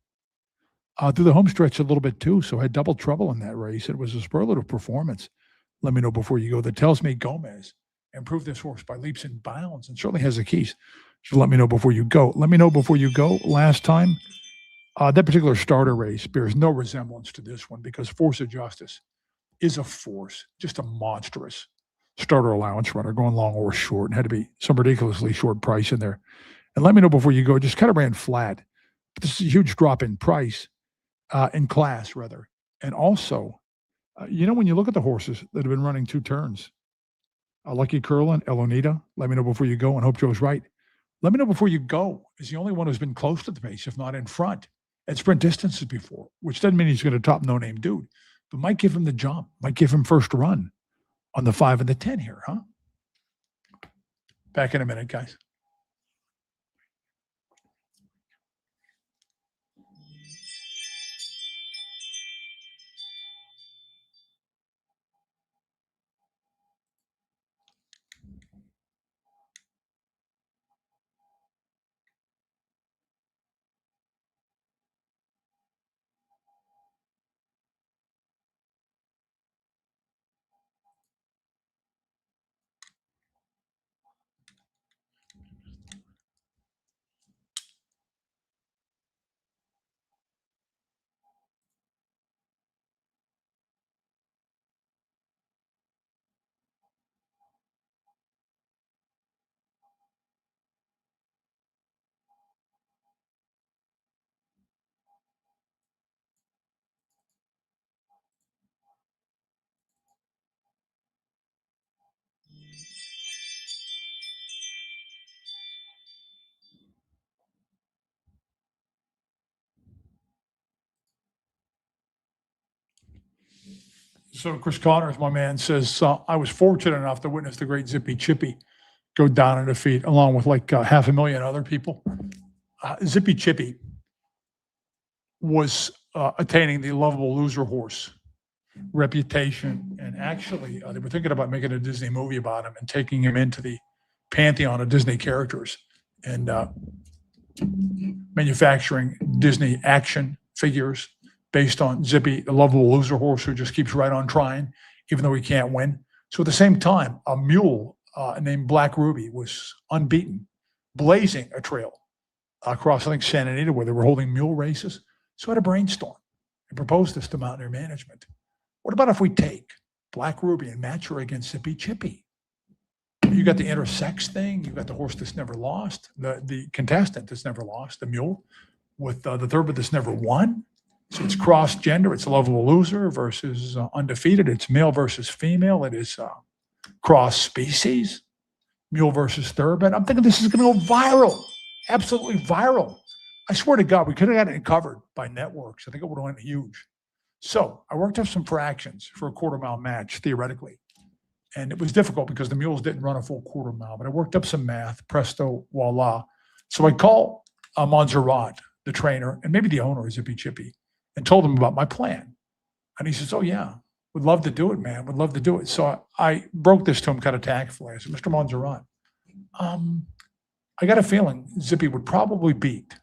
through the home stretch a little bit too. So had double trouble in that race. It was a superlative performance, Let Me Know Before You Go, that tells me Gomez improved this horse by leaps and bounds and certainly has the keys. So Let Me Know Before You Go. Let Me Know Before You Go last time. That particular starter race bears no resemblance to this one because Force of Justice is a force, just a monstrous starter allowance runner going long or short and had to be some ridiculously short price in there. And Let Me Know Before You Go just kind of ran flat. But this is a huge drop in price, in class rather. And also, when you look at the horses that have been running 2 turns, Lucky Curlin, El Onita, Let Me Know Before You Go, and Hope Joe's right. Let Me Know Before You Go is the only one who's been close to the pace, if not in front, at sprint distances before, which doesn't mean he's going to top no-name dude, but might give him the jump, might give him first run on the 5 and the 10 here, huh? Back in a minute, guys. So Chris Connors, my man, says, I was fortunate enough to witness the great Zippy Chippy go down in defeat, along with like 500,000 other people. Zippy Chippy was attaining the lovable loser horse reputation. And actually, they were thinking about making a Disney movie about him and taking him into the pantheon of Disney characters and manufacturing Disney action figures based on Zippy, the lovable loser horse who just keeps right on trying, even though he can't win. So at the same time, a mule named Black Ruby was unbeaten, blazing a trail across, I think, Santa Anita, where they were holding mule races. So I had a brainstorm and proposed this to Mountaineer Management. What about if we take Black Ruby and match her against Zippy Chippy? You got the intersex thing. You got the horse that's never lost, the contestant that's never lost, the mule, with the thoroughbred that's never won. So it's cross-gender. It's a lovable loser versus undefeated. It's male versus female. It is cross-species, mule versus thoroughbred. I'm thinking this is going to go viral, absolutely viral. I swear to God, we could have gotten it covered by networks. I think it would have went huge. So I worked up some fractions for a quarter-mile match, theoretically. And it was difficult because the mules didn't run a full quarter mile, but I worked up some math, presto, voila. So I called Montserrat, the trainer, and maybe the owner of Zippy Chippy, and told him about my plan. And he says, "Oh, yeah, would love to do it, man. Would love to do it." So I broke this to him kind of tactfully. I said, "Mr. Montserrat, um, I got a feeling Zippy would probably beat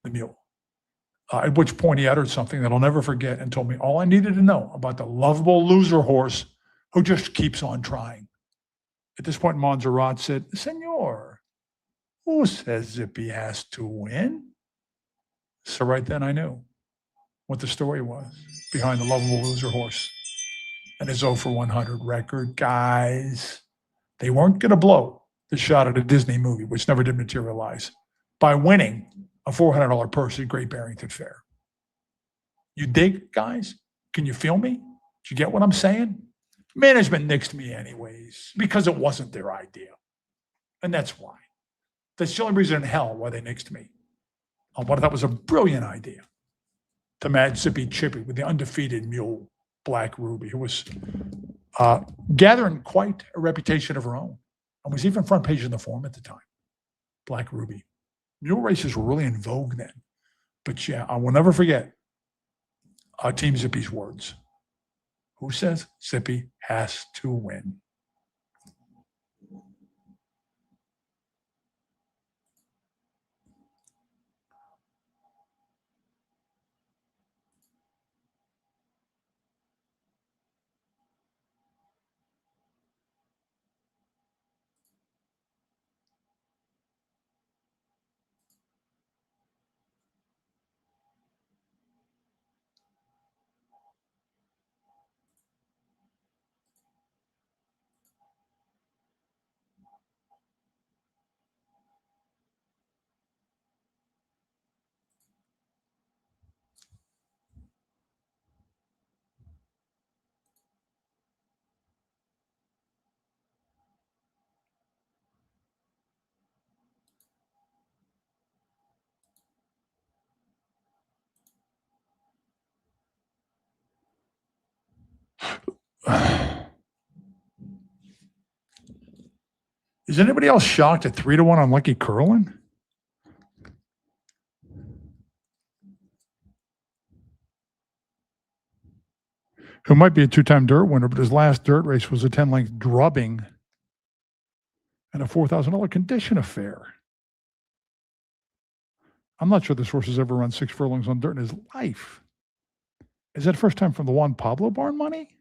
the mule." At which point he uttered something that I'll never forget and told me all I needed to know about the lovable loser horse who just keeps on trying. At this point, Montserrat said, "Senor, who says Zippy has to win?" So right then I knew what the story was behind the lovable loser horse and his 0 for 100 record. Guys, they weren't going to blow the shot at a Disney movie, which never did materialize, by winning a $400 purse at Great Barrington Fair. You dig, guys? Can you feel me? Did you get what I'm saying? Management nixed me anyways because it wasn't their idea. And that's why. That's the only reason in hell why they nixed me. But that was a brilliant idea to match Zippy Chippy with the undefeated mule, Black Ruby, who was gathering quite a reputation of her own and was even front page in the Forum at the time. Black Ruby. Mule races were really in vogue then. But yeah, I will never forget Team Zippy's words. Who says Zippy has to win? Is anybody else shocked at 3-1 on Lucky Curlin? Who might be a two-time dirt winner, but his last dirt race was a 10-length drubbing and a $4,000 condition affair. I'm not sure this horse has ever run 6 furlongs on dirt in his life. Is that first time from the Juan Pablo barn money?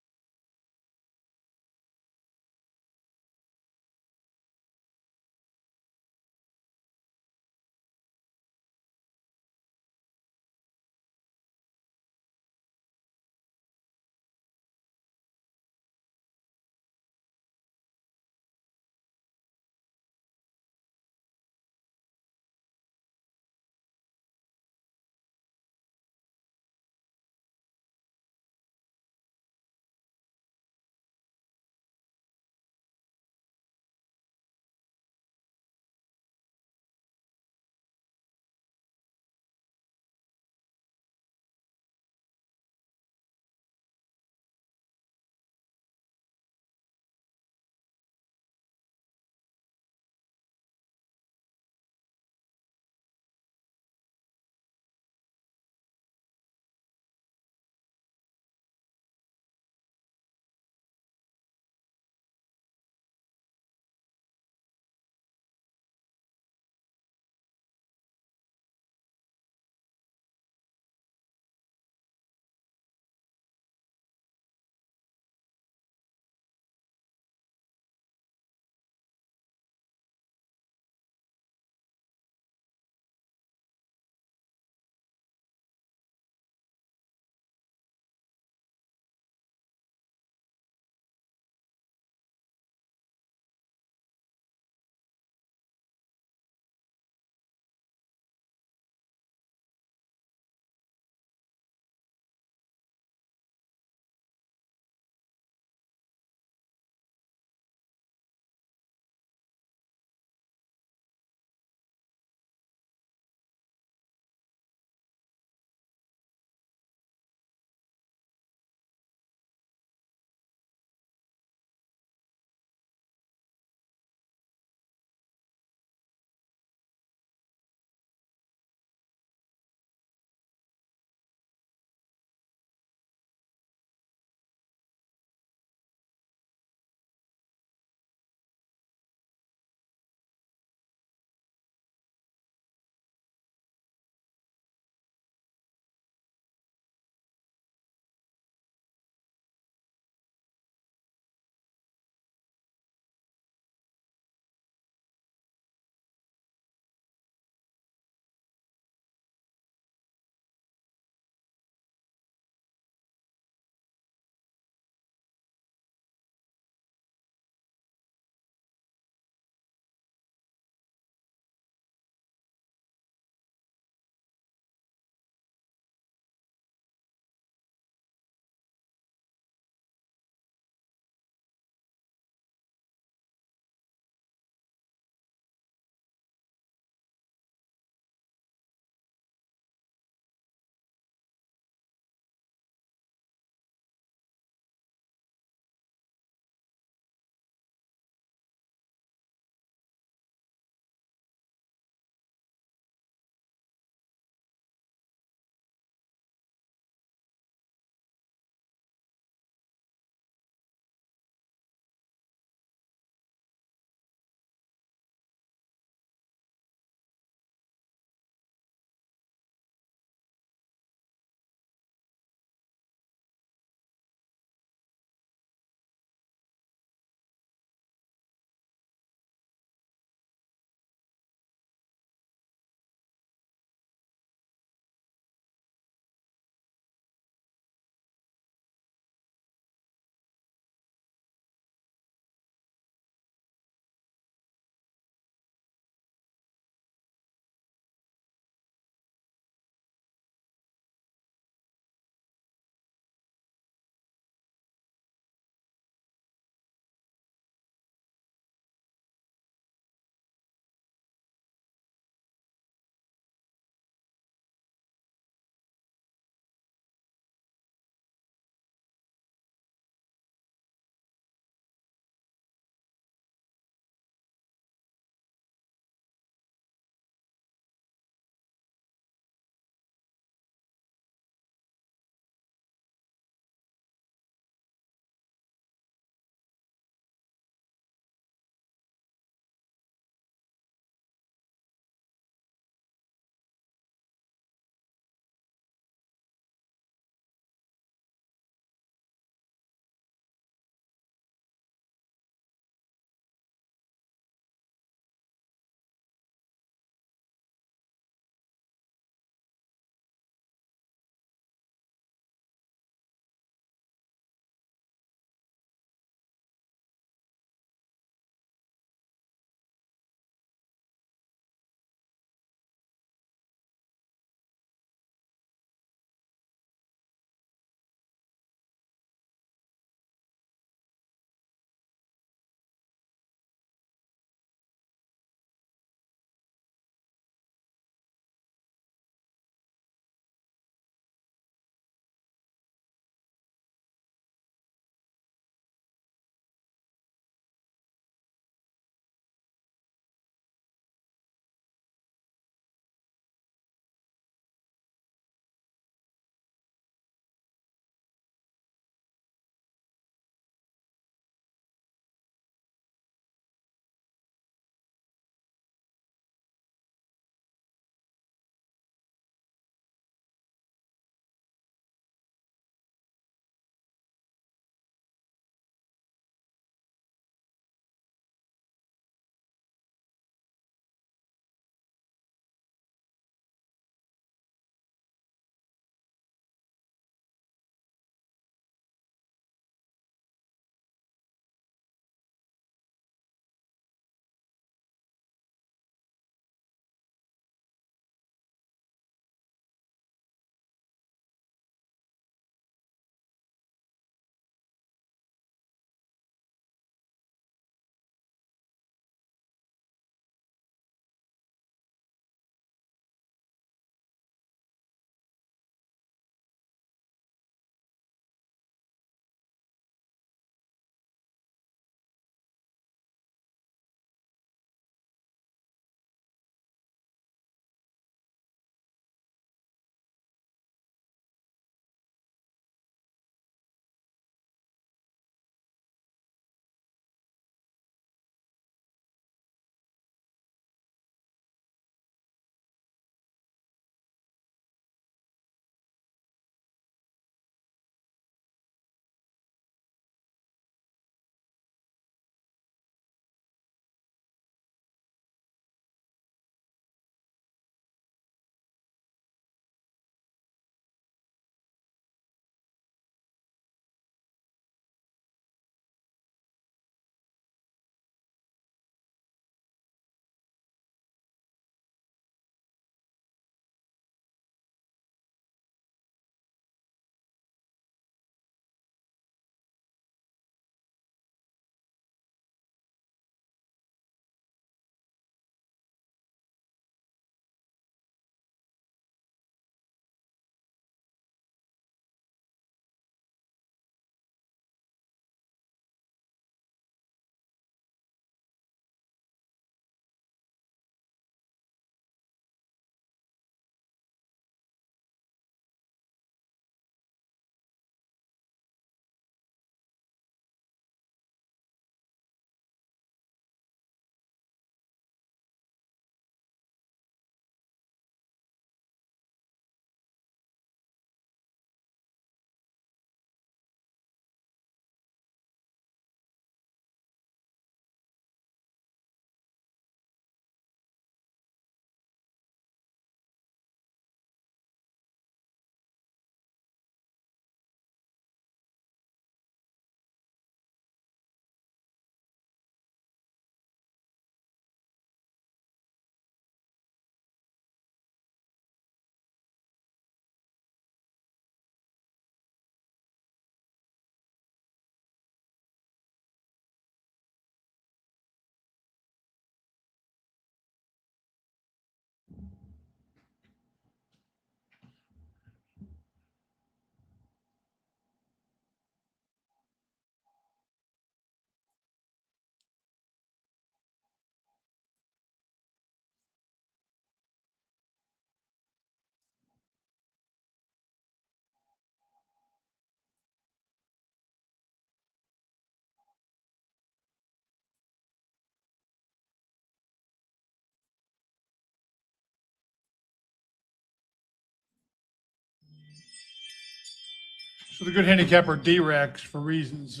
So the good handicapper D-Rex, for reasons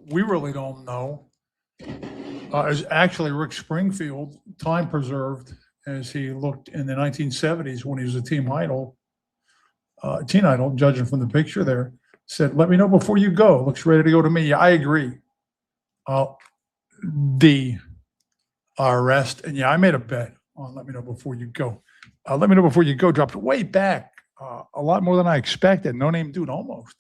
we really don't know, is actually Rick Springfield, time preserved, as he looked in the 1970s when he was a teen idol, judging from the picture there, said, "Let me know before you go." Looks ready to go to me. Yeah, I agree. D, rest. And yeah, I made a bet on "Let me know before you go." "Let me know before you go" dropped way back, a lot more than I expected. No Name Dude almost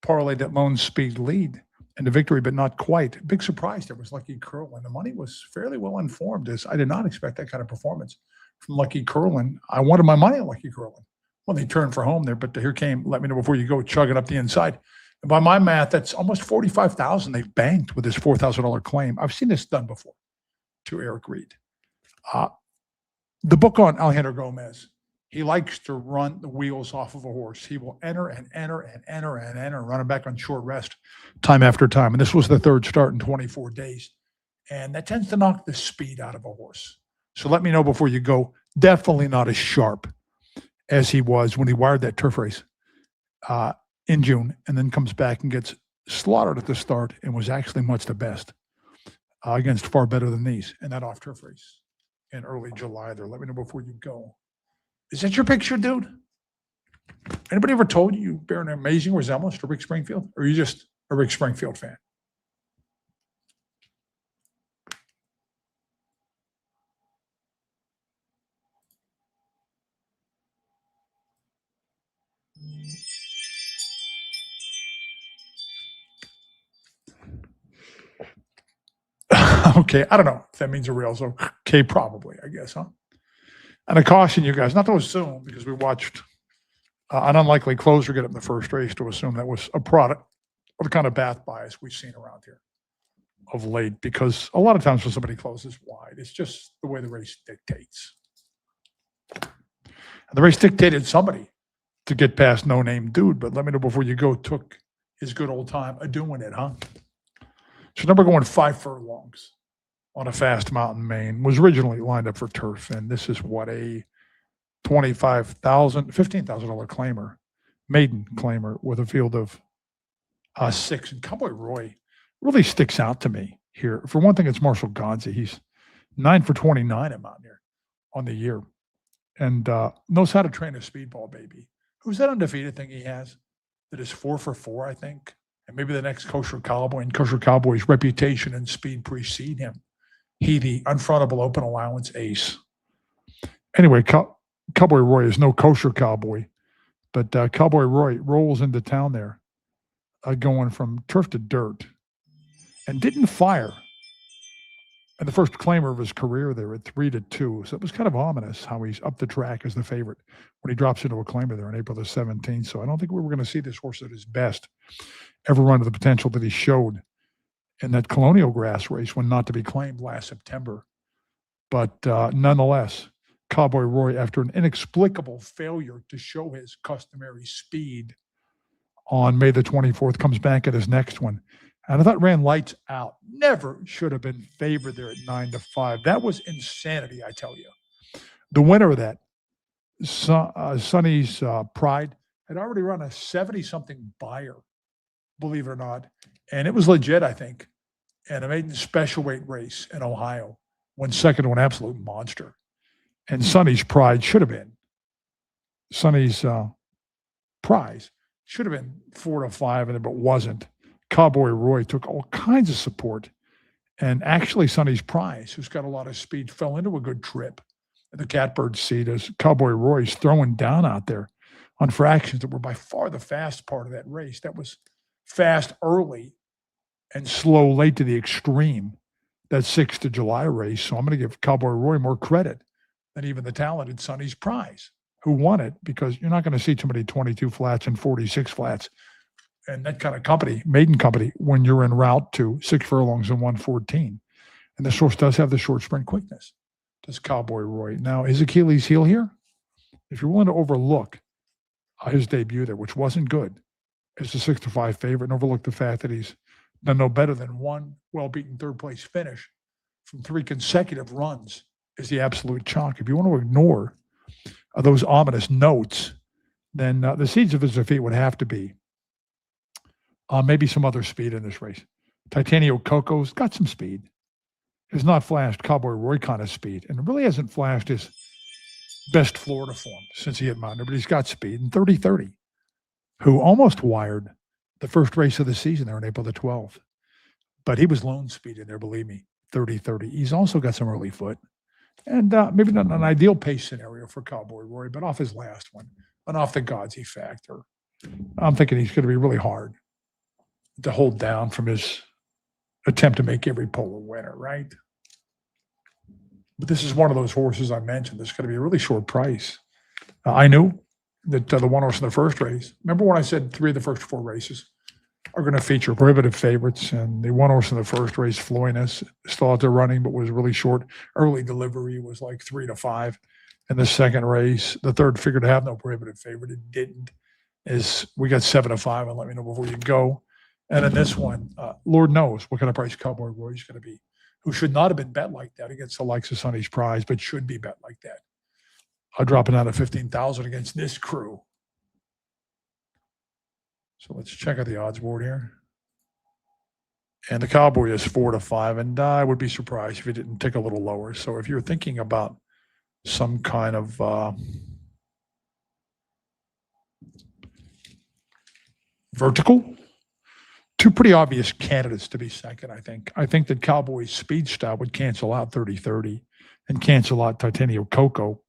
parlayed that lone speed lead into victory, but not quite. Big surprise there was Lucky Curlin. The money was fairly well informed, as I did not expect that kind of performance from Lucky Curlin. I wanted my money on Lucky Curlin when they turned for home there, but here came "Let Me Know Before You Go" chugging up the inside. And by my math, that's almost 45,000 they've banked with this $4,000 claim. I've seen this done before to Eric Reed. The book on Alejandro Gomez, he likes to run the wheels off of a horse. He will enter and enter and enter and enter, run him back on short rest time after time. And this was the third start in 24 days. And that tends to knock the speed out of a horse. So "Let Me Know Before You Go" definitely not as sharp as he was when he wired that turf race in June, and then comes back and gets slaughtered at the start and was actually much the best against far better than these in that off-turf race in early July there. "Let Me Know Before You Go." Is that your picture, dude? Anybody ever told you bear an amazing resemblance to Rick Springfield? Or are you just a Rick Springfield fan? Okay, I don't know if that means a real. So, okay, probably, I guess, huh? And I caution you guys not to assume, because we watched an unlikely closer get up in the first race, to assume that was a product of the kind of bath bias we've seen around here of late, because a lot of times when somebody closes wide, it's just the way the race dictates. And the race dictated somebody to get past No Name Dude, but "Let Me Know Before You Go" took his good old time a doing it, huh? So number going 5 furlongs on a fast mountain main, was originally lined up for turf, and this is what, a $15,000 claimer, maiden claimer, with a field of 6. And Cowboy Roy really sticks out to me here. For one thing, it's Marshall Gonzi. He's 9 for 29 at Mountaineer on the year, and knows how to train a speedball baby. Who's that undefeated thing he has that is 4 for 4, I think? And maybe the next Kosher Cowboy, and Kosher Cowboy's reputation and speed precede him. He, the unfrontable open allowance ace. Anyway, Cowboy Roy is no Kosher Cowboy, but Cowboy Roy rolls into town there, going from turf to dirt, and didn't fire. And the first claimer of his career there at 3-2. So it was kind of ominous how he's up the track as the favorite when he drops into a claimer there on April the 17th. So I don't think we were going to see this horse at his best ever run to the potential that he showed in that Colonial Grass race when not to be claimed last September. But nonetheless, Cowboy Roy, after an inexplicable failure to show his customary speed on May the 24th, comes back at his next one. And I thought ran lights out. Never should have been favored there at 9-5. That was insanity, I tell you. The winner of that, Sonny's Pride, had already run a 70-something buyer, believe it or not. And it was legit, I think. And a maiden special weight race in Ohio. Went second to an absolute monster. And Sonny's Pride should have been. Sonny's prize should have been 4-5, but wasn't. Cowboy Roy took all kinds of support. And actually, Sonny's Prize, who's got a lot of speed, fell into a good trip in the catbird seat as Cowboy Roy's throwing down out there on fractions that were by far the fast part of that race. That was fast early and slow late to the extreme, that 6th of July race. So I'm going to give Cowboy Roy more credit than even the talented Sonny's Prize, who won it, because you're not going to see too many 22 flats and 46 flats and that kind of company, maiden company, when you're en route to 6 furlongs and 114. And this horse does have the short sprint quickness, does Cowboy Roy. Now, his Achilles heel here, if you're willing to overlook his debut there, which wasn't good, as a 6-5 favorite, and overlook the fact that he's done no better than one well-beaten third-place finish from 3 consecutive runs, is the absolute chalk. If you want to ignore those ominous notes, then the seeds of his defeat would have to be maybe some other speed in this race. Titanium Coco's got some speed. Has not flashed Cowboy Roy kind of speed, and really hasn't flashed his best Florida form since he hit Mountaineer, but he's got speed. And 30-30, who almost wired the first race of the season there on April the 12th. But he was lone speed in there, believe me, 30-30. He's also got some early foot. And maybe not an ideal pace scenario for Cowboy Roy, but off his last one and off the Godsey factor, I'm thinking he's going to be really hard to hold down from his attempt to make every pole a winner, right? But this is one of those horses I mentioned that's going to be a really short price. I knew that the one horse in the first race, remember when I said 3 of the first 4 races are going to feature prohibitive favorites, and the one horse in the first race, Floyness, still out there running, but was really short. Early delivery was like 3 to 5. In the second race, the third figured to have no prohibitive favorite. It didn't. Is we got 7 to 5, and let me know before you go. And in this one, Lord knows what kind of price Cowboy Roy is going to be, who should not have been bet like that against the likes of Sonny's Prize, but should be bet like that. I'll drop it out of 15,000 against this crew. So let's check out the odds board here. And the Cowboy is 4 to 5, and I would be surprised if it didn't tick a little lower. So if you're thinking about some kind of vertical, 2 pretty obvious candidates to be second, I think. I think that Cowboy's speed style would cancel out 30-30 and cancel out Titanium Coco,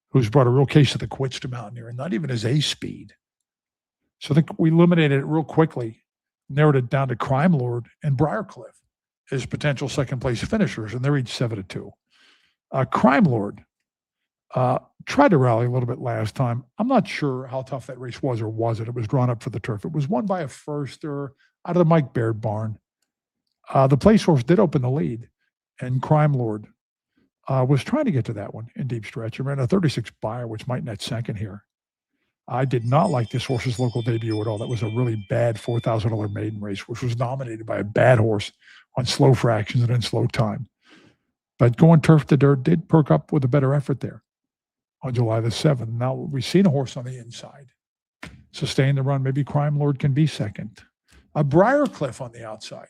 who's brought a real case of the quits to Mountaineer, and not even his A speed. So I think we eliminated it real quickly, narrowed it down to Crime Lord and Briarcliff as potential second place finishers, and they're each 7 to 2. Crime Lord tried to rally a little bit last time. I'm not sure how tough that race was or wasn't. It was drawn up for the turf. It was won by a firster out of the Mike Baird barn. The place horse did open the lead, and Crime Lord was trying to get to that one in deep stretch. He ran a 36 buyer, which might net second here. I did not like this horse's local debut at all. That was a really bad $4,000 maiden race, which was dominated by a bad horse on slow fractions and in slow time. But going turf to dirt did perk up with a better effort there on July the 7th. Now we've seen a horse on the inside sustain the run. Maybe Crime Lord can be second. A Briarcliff on the outside,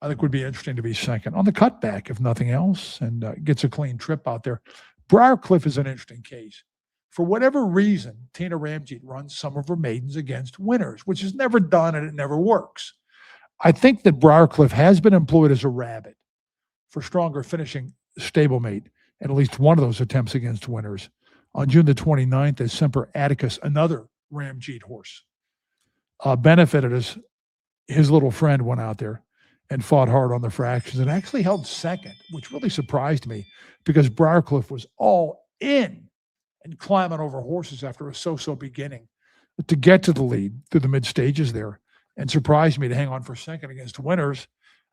I think would be interesting to be second on the cutback, if nothing else, and gets a clean trip out there. Briarcliff is an interesting case. For whatever reason, Tina Ramjeet runs some of her maidens against winners, which is never done and it never works. I think that Briarcliff has been employed as a rabbit for stronger finishing stablemate in at least one of those attempts against winners. On June the 29th, as Semper Atticus, another Ramjeet horse, benefited as his little friend went out there and fought hard on the fractions and actually held second, which really surprised me because Briarcliff was all in and climbing over horses after a so-so beginning to get to the lead through the mid stages there, and surprised me to hang on for second against winners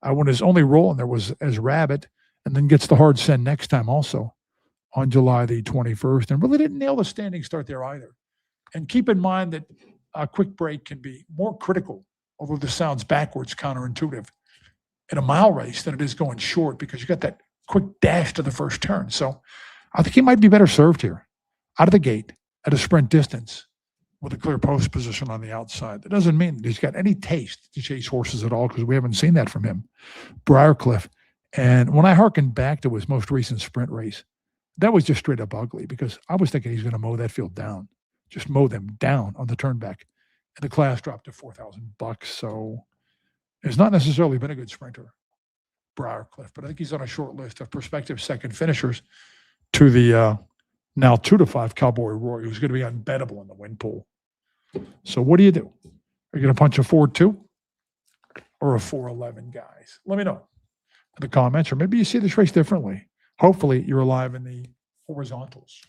when his only role in there was as rabbit, and then gets the hard send next time also on July the 21st, and really didn't nail the standing start there either. And keep in mind that a quick break can be more critical, although this sounds backwards, counterintuitive, in a mile race than it is going short because you got that quick dash to the first turn. So I think he might be better served here out of the gate at a sprint distance with a clear post position on the outside. That doesn't mean that he's got any taste to chase horses at all because we haven't seen that from him. Briarcliff. And when I hearkened back to his most recent sprint race, that was just straight up ugly because I was thinking he's going to mow that field down, just mow them down on the turnback. And the class dropped to $4,000. So it's not necessarily been a good sprinter, Briarcliff, but I think he's on a short list of prospective second finishers to the now 2 to 5 Cowboy Roy, who's going to be unbettable in the win pool. So what do? Are you going to punch a 4-2 or a 4-11, guys? Let me know in the comments, or maybe you see this race differently. Hopefully you're alive in the horizontals.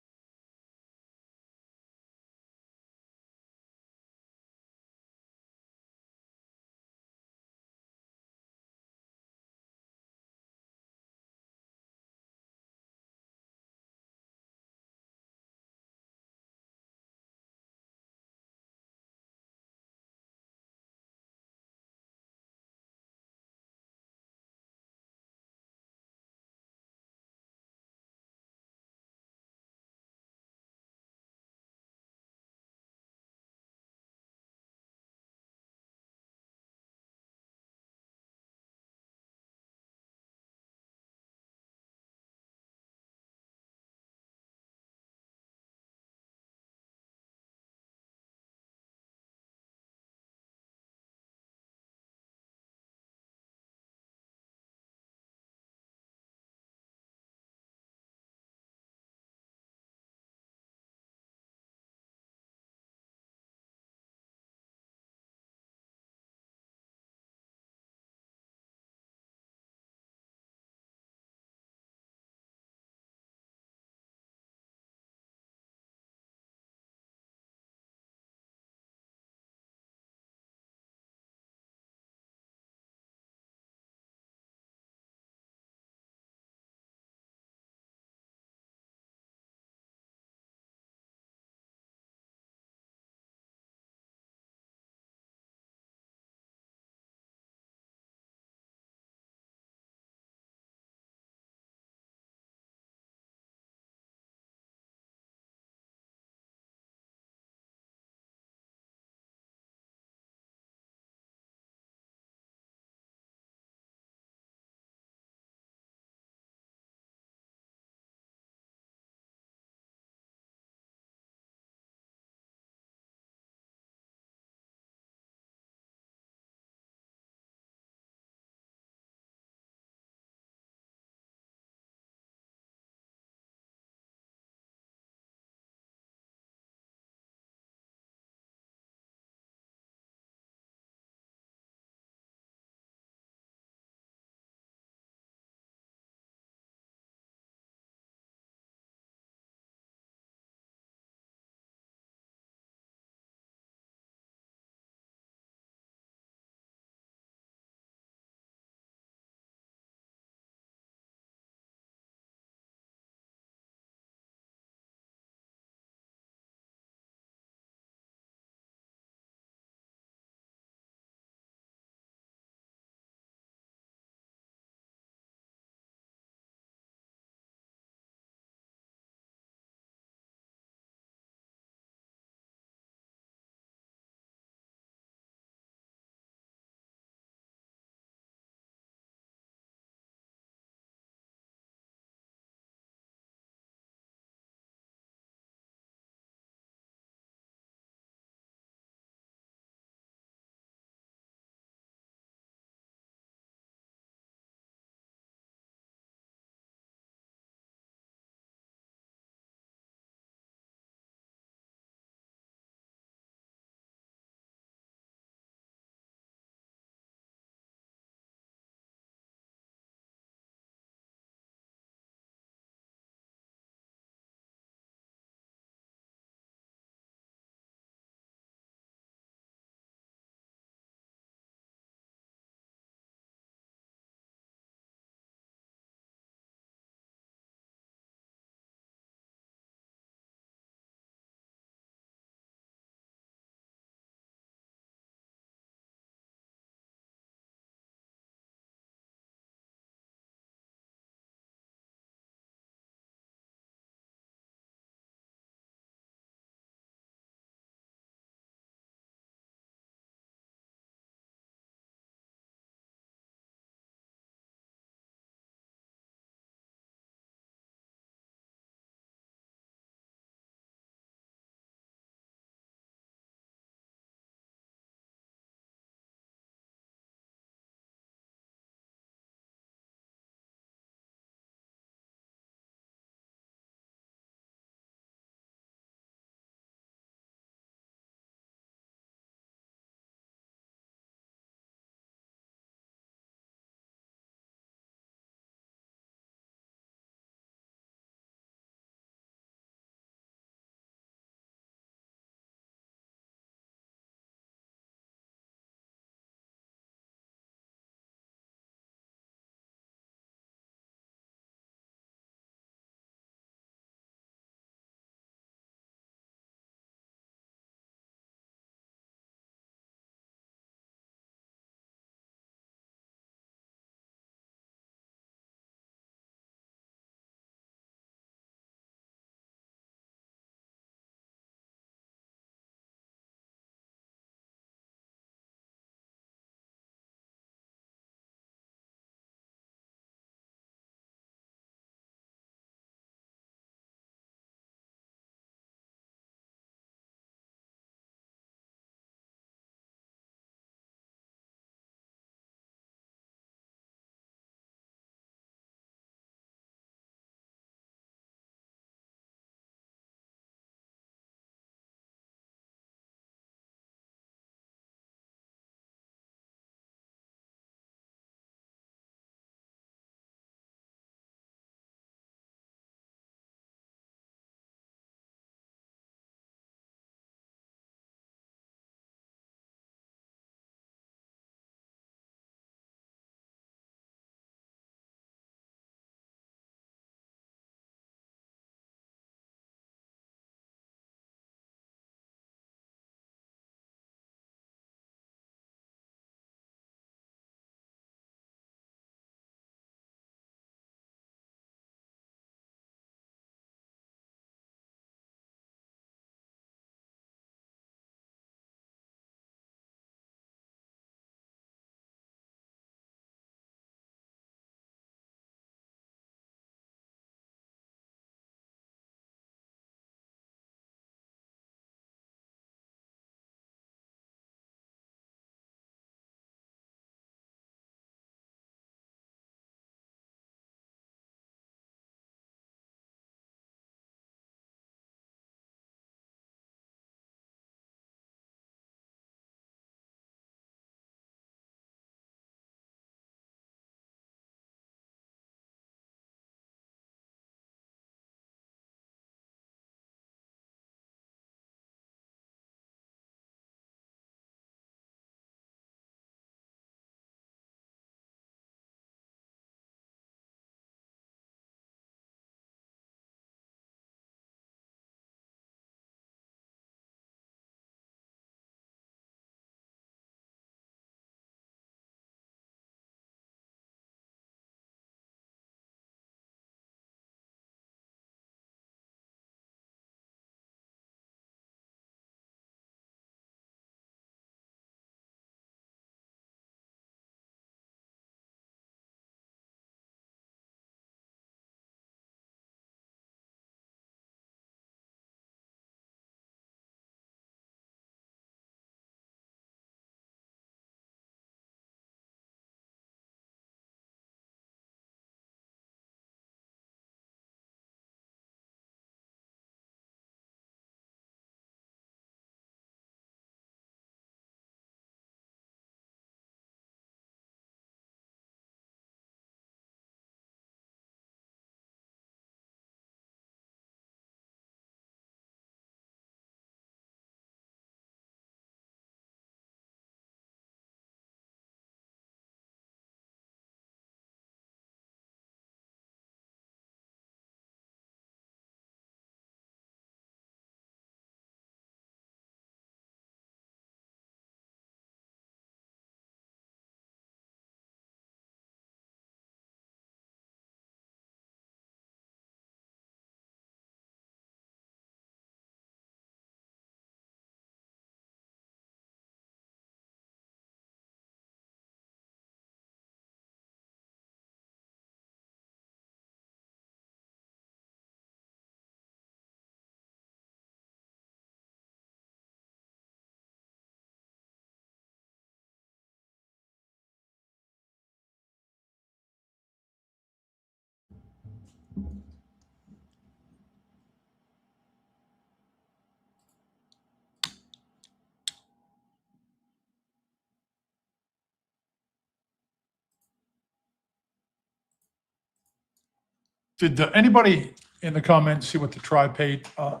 Did anybody in the comments see what the try paid? I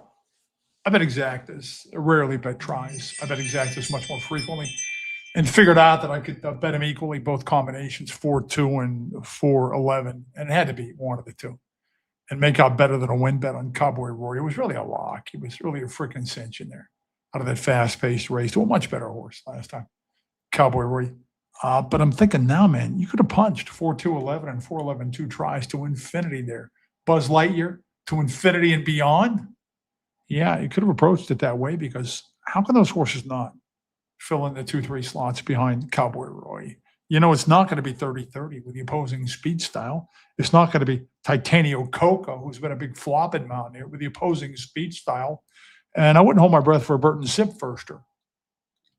bet Exactas. I rarely bet tries. I bet Exactas much more frequently, and figured out that I could bet them equally, both combinations, 4-2 and 4-11, and it had to be one of the two, and make out better than a win bet on Cowboy Rory. It was really a lock. It was really a freaking cinch in there out of that fast-paced race to a much better horse last time, Cowboy Rory. But I'm thinking now, man, you could have punched 4-2-11 and 4-11 two tries to infinity there. Buzz Lightyear to infinity and beyond. Yeah, you could have approached it that way, because how can those horses not fill in the 2-3 slots behind Cowboy Roy? You know, it's not going to be 30-30 with the opposing speed style. It's not going to be Titanio Coco, who's been a big flop in Mountaineer, with the opposing speed style. And I wouldn't hold my breath for a Burton Zip firster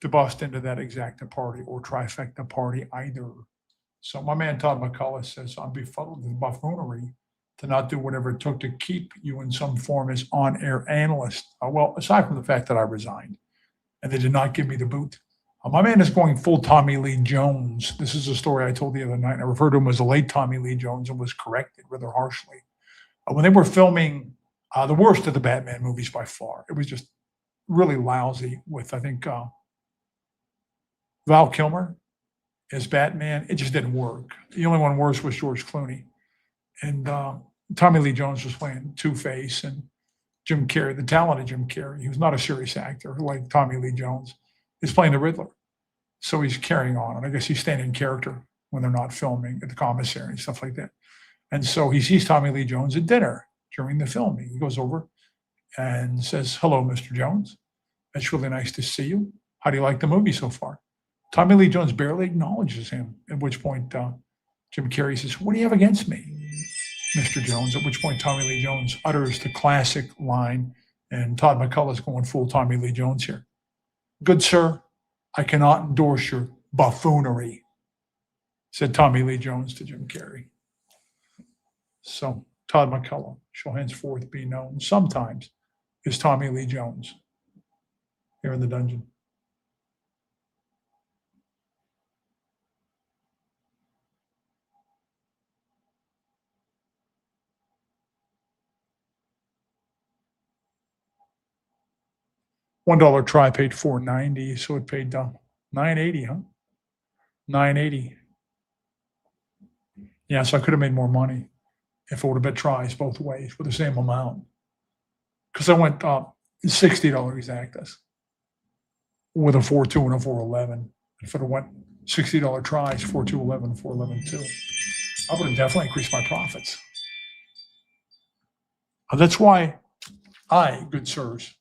to bust into that exacta party or trifecta party either. So my man Todd McCullough says, I'm befuddled with buffoonery to not do whatever it took to keep you in some form as on-air analyst. Well, aside from the fact that I resigned and they did not give me the boot. My man is going full Tommy Lee Jones. This is a story I told the other night. I referred to him as the late Tommy Lee Jones and was corrected rather harshly. When they were filming the worst of the Batman movies by far, it was just really lousy with, I think, Val Kilmer as Batman. It just didn't work. The only one worse was George Clooney. And Tommy Lee Jones was playing Two-Face, and Jim Carrey, the talented Jim Carrey, who's not a serious actor like Tommy Lee Jones, is playing the Riddler. So he's carrying on. And I guess he's staying in character when they're not filming at the commissary and stuff like that. And so he sees Tommy Lee Jones at dinner during the filming. He goes over and says, hello, Mr. Jones. It's really nice to see you. How do you like the movie so far? Tommy Lee Jones barely acknowledges him, at which point Jim Carrey says, what do you have against me, Mr. Jones? At which point Tommy Lee Jones utters the classic line, and Todd McCullough's going full Tommy Lee Jones here. Good sir, I cannot endorse your buffoonery, said Tommy Lee Jones to Jim Carrey. So Todd McCullough shall henceforth be known sometimes as Tommy Lee Jones here in the dungeon. $1 try paid $4.90, so it paid $9.80, huh? $9.80. Yeah, so I could have made more money if I would have bet tries both ways for the same amount. Because I went $60 exactas with a 4-2 and a 4-11. If it had went $60 tries, 4-2-11, 4-11-2, I would have definitely increased my profits. That's why I, good sirs,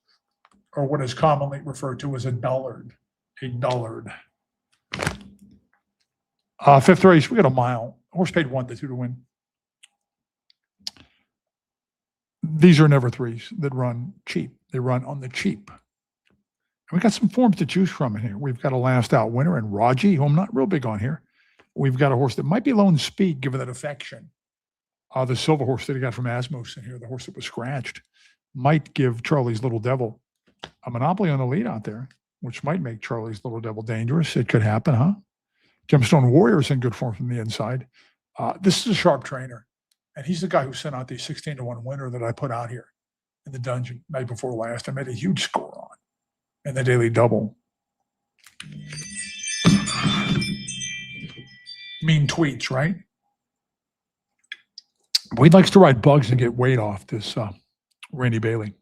or what is commonly referred to as a dullard. Fifth race, we got a mile. Horse paid 1-2 to win. These are never threes that run cheap. They run on the cheap. And we got some forms to choose from in here. We've got a last out winner in Raji, who I'm not real big on here. We've got a horse that might be low in speed, given that affection. The silver horse that he got from Asmus in here, the horse that was scratched, might give Charlie's Little Devil a monopoly on the lead out there, which might make Charlie's Little Devil dangerous. It could happen, huh? Gemstone Warrior's in good form from the inside. This is a sharp trainer, and he's the guy who sent out the 16-1 winner that I put out here in the dungeon night before last. I made a huge score on in the daily double. Mean tweets, right? Well, he likes to ride bugs and get weight off, this Randy Bailey.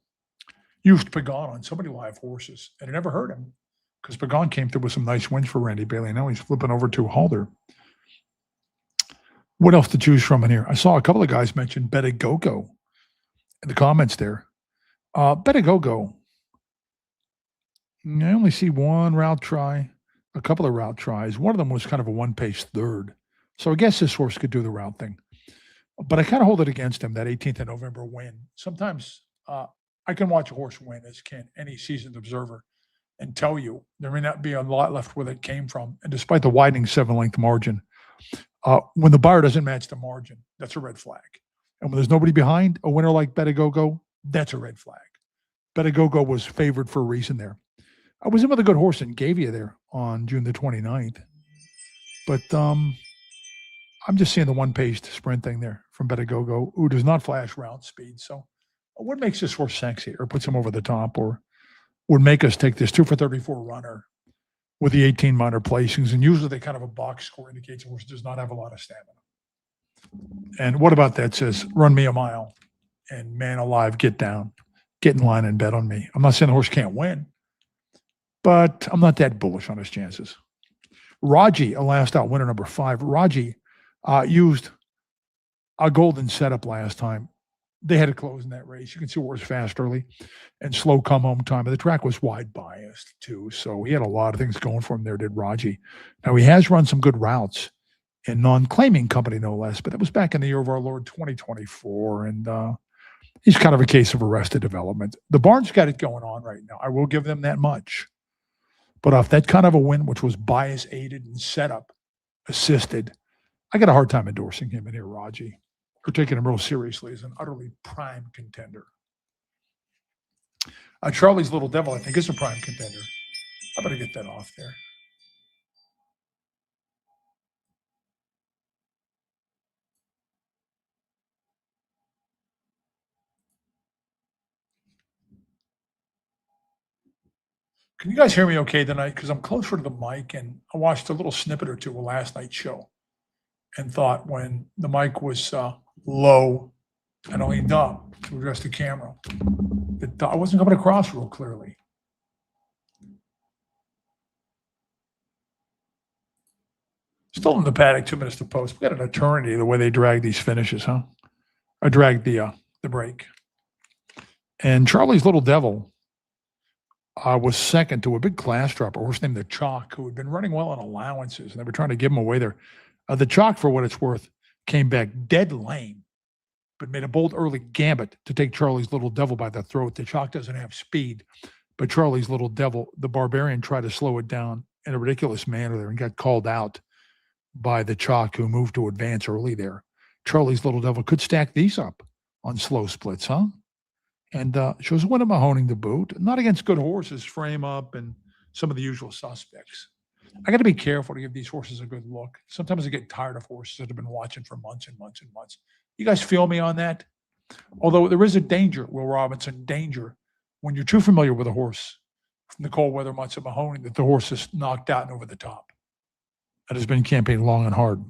Used Pagan on so many live horses, and it never hurt him because Pagan came through with some nice wins for Randy Bailey. Now he's flipping over to Halder. What else to choose from in here? I saw a couple of guys mention Betagogo in the comments there. Betagogo, I only see one route try, a couple of route tries. One of them was kind of a one-pace third. So I guess this horse could do the route thing. But I kind of hold it against him, that 18th of November win. Sometimes I can watch a horse win, as can any seasoned observer, and tell you there may not be a lot left where it came from. And despite the widening 7-length margin, when the buyer doesn't match the margin, that's a red flag. And when there's nobody behind, a winner like Betagogo, that's a red flag. Betagogo was favored for a reason there. I was in with a good horse and gave you there on June the 29th. But I'm just seeing the one-paced sprint thing there from Betagogo, who does not flash route speed. So what makes this horse sexy or puts him over the top or would make us take this 2 for 34 runner with the 18 minor placings? And usually they kind of a box score indicates a horse does not have a lot of stamina. And what about that says, run me a mile and man alive, get down, get in line and bet on me. I'm not saying the horse can't win, but I'm not that bullish on his chances. Raji, a last out winner, number 5. Raji used a golden setup last time. They had to close in that race. You can see where it was fast early and slow come home time. And the track was wide biased too. So he had a lot of things going for him there, did Raji. Now he has run some good routes in non-claiming company, no less, but that was back in the year of our Lord 2024. And he's kind of a case of arrested development. The barn's got it going on right now. I will give them that much. But off that kind of a win, which was bias aided and setup assisted, I got a hard time endorsing him in here, Raji, or taking him real seriously as an utterly prime contender. Charlie's Little Devil, I think, is a prime contender. I better get that off there. Can you guys hear me okay tonight? Because I'm closer to the mic, and I watched a little snippet or two of last night's show and thought when the mic was low and I leaned up to address the camera, that I wasn't coming across real clearly. Still in the paddock, 2 minutes to post. We got an eternity the way they drag these finishes, huh? I dragged the break. And Charlie's Little Devil was second to a big class dropper, a horse named the Chalk, who had been running well on allowances, and they were trying to give him away there. The Chalk, for what it's worth, came back dead lame, but made a bold early gambit to take Charlie's Little Devil by the throat. The Chalk doesn't have speed, but Charlie's Little Devil, the Barbarian, tried to slow it down in a ridiculous manner there and got called out by the Chalk, who moved to advance early there. Charlie's Little Devil could stack these up on slow splits, huh? And she was winning Mahoning to boot, not against good horses, frame up, and some of the usual suspects. I got to be careful to give these horses a good look. Sometimes I get tired of horses that have been watching for months and months and months. You guys feel me on that? Although there is a danger, Will Robinson, danger, when you're too familiar with a horse from the cold weather months of Mahoning, that the horse is knocked out and over the top. That has been campaigned long and hard.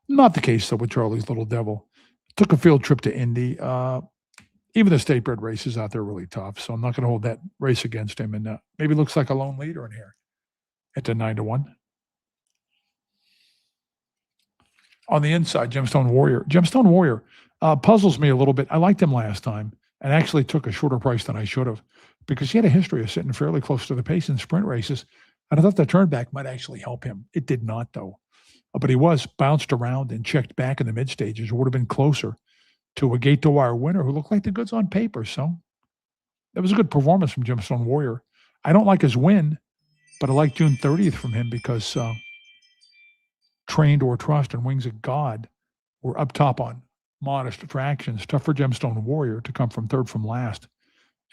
Not the case, though, with Charlie's Little Devil. Took a field trip to Indy. Even the state bred races out there are really tough, so I'm not going to hold that race against him. And maybe looks like a lone leader in here at the 9-1. On the inside, Gemstone Warrior. Gemstone Warrior puzzles me a little bit. I liked him last time and actually took a shorter price than I should have because he had a history of sitting fairly close to the pace in sprint races. And I thought the turn back might actually help him. It did not, though. But he was bounced around and checked back in the mid stages. Would have been closer to a gate to wire winner who looked like the goods on paper. So that was a good performance from Gemstone Warrior. I don't like his win, but I like June 30th from him because Trained or Trust and Wings of God were up top on modest attractions. Tough for Gemstone Warrior to come from third from last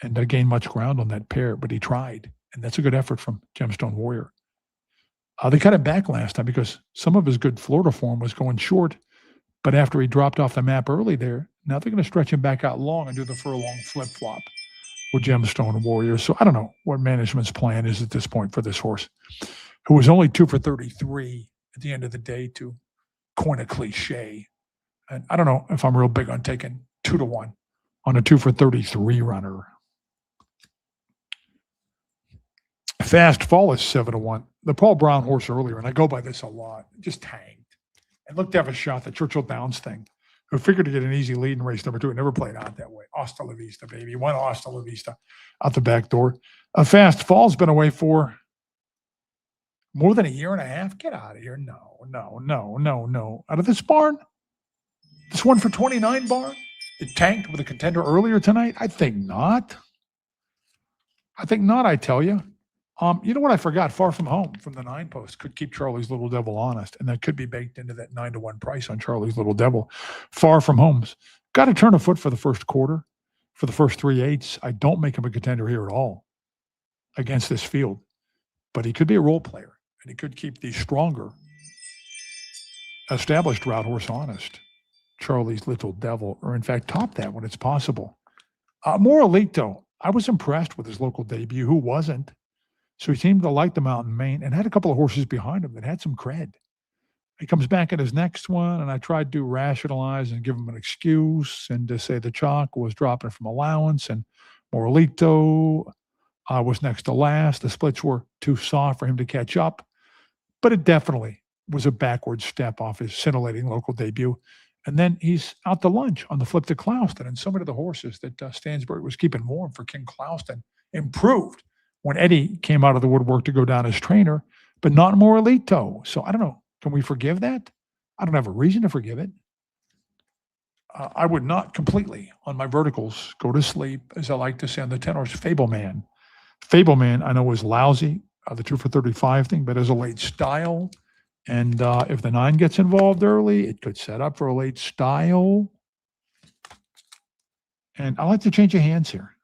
and gain much ground on that pair, but he tried. And that's a good effort from Gemstone Warrior. They cut him back last time because some of his good Florida form was going short. But after he dropped off the map early there, now they're going to stretch him back out long and do the furlong flip-flop with Gemstone Warrior. So I don't know what management's plan is at this point for this horse, who was only 2 for 33 at the end of the day, to coin a cliche. And I don't know if I'm real big on taking 2-1 on a 2 for 33 runner. Fast Fall is 7-1. The Paul Brown horse earlier, and I go by this a lot, just tanked. And looked to have a shot, the Churchill Downs thing, who figured to get an easy lead in race number 2. It never played out that way. Hasta la vista, baby. One hasta la vista out the back door. Fast Fall's been away for more than a year and a half. Get out of here. No. Out of this barn? This 1 for 29 barn? It tanked with a contender earlier tonight? I think not. I tell you. You know what I forgot? Far From Home from the 9 post could keep Charlie's Little Devil honest, and that could be baked into that 9-1 price on Charlie's Little Devil. Far From Home's Got to turn a foot for the first quarter, for the first 3/8. I don't make him a contender here at all against this field, but he could be a role player, and he could keep the stronger, established route horse honest. Charlie's Little Devil, or in fact, top that when it's possible. Moralito, I was impressed with his local debut. Who wasn't? So he seemed to like the Mountain Main and had a couple of horses behind him that had some cred. He comes back in his next one, and I tried to rationalize and give him an excuse and to say the chalk was dropping from allowance, and Moralito was next to last. The splits were too soft for him to catch up, but it definitely was a backward step off his scintillating local debut. And then he's out to lunch on the flip to Clouston. And so many of the horses that Stansbury was keeping warm for King Clouston improved when Eddie came out of the woodwork to go down as trainer, but not Moralito. So I don't know. Can we forgive that? I don't have a reason to forgive it. I would not completely, on my verticals, go to sleep, as I like to say on the 10 horse, Fableman. Fableman, I know, is lousy, the 2 for 35 thing, but as a late style. And if the 9 gets involved early, it could set up for a late style. And I like to change of hands here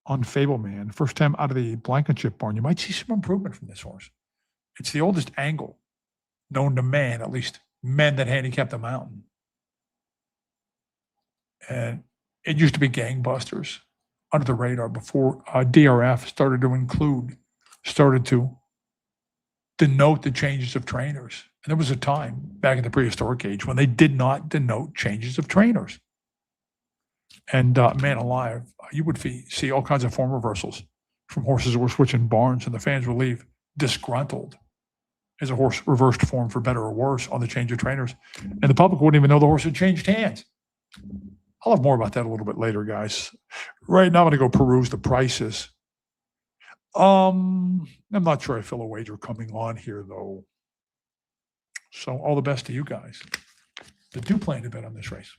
on Fableman. First time out of the Blankenship barn, you might see some improvement from this horse. It's the oldest angle known to man, at least men that handicap the mountain. And it used to be gangbusters under the radar before DRF started to denote the changes of trainers. And there was a time back in the prehistoric age when they did not denote changes of trainers. And man alive, you would see all kinds of form reversals from horses that were switching barns, and the fans would leave disgruntled as a horse reversed form for better or worse on the change of trainers. And the public wouldn't even know the horse had changed hands. I'll have more about that a little bit later, guys. Right now, I'm going to go peruse the prices. I'm not sure I feel a wager coming on here, though. So all the best to you guys that do plan to bet on this race.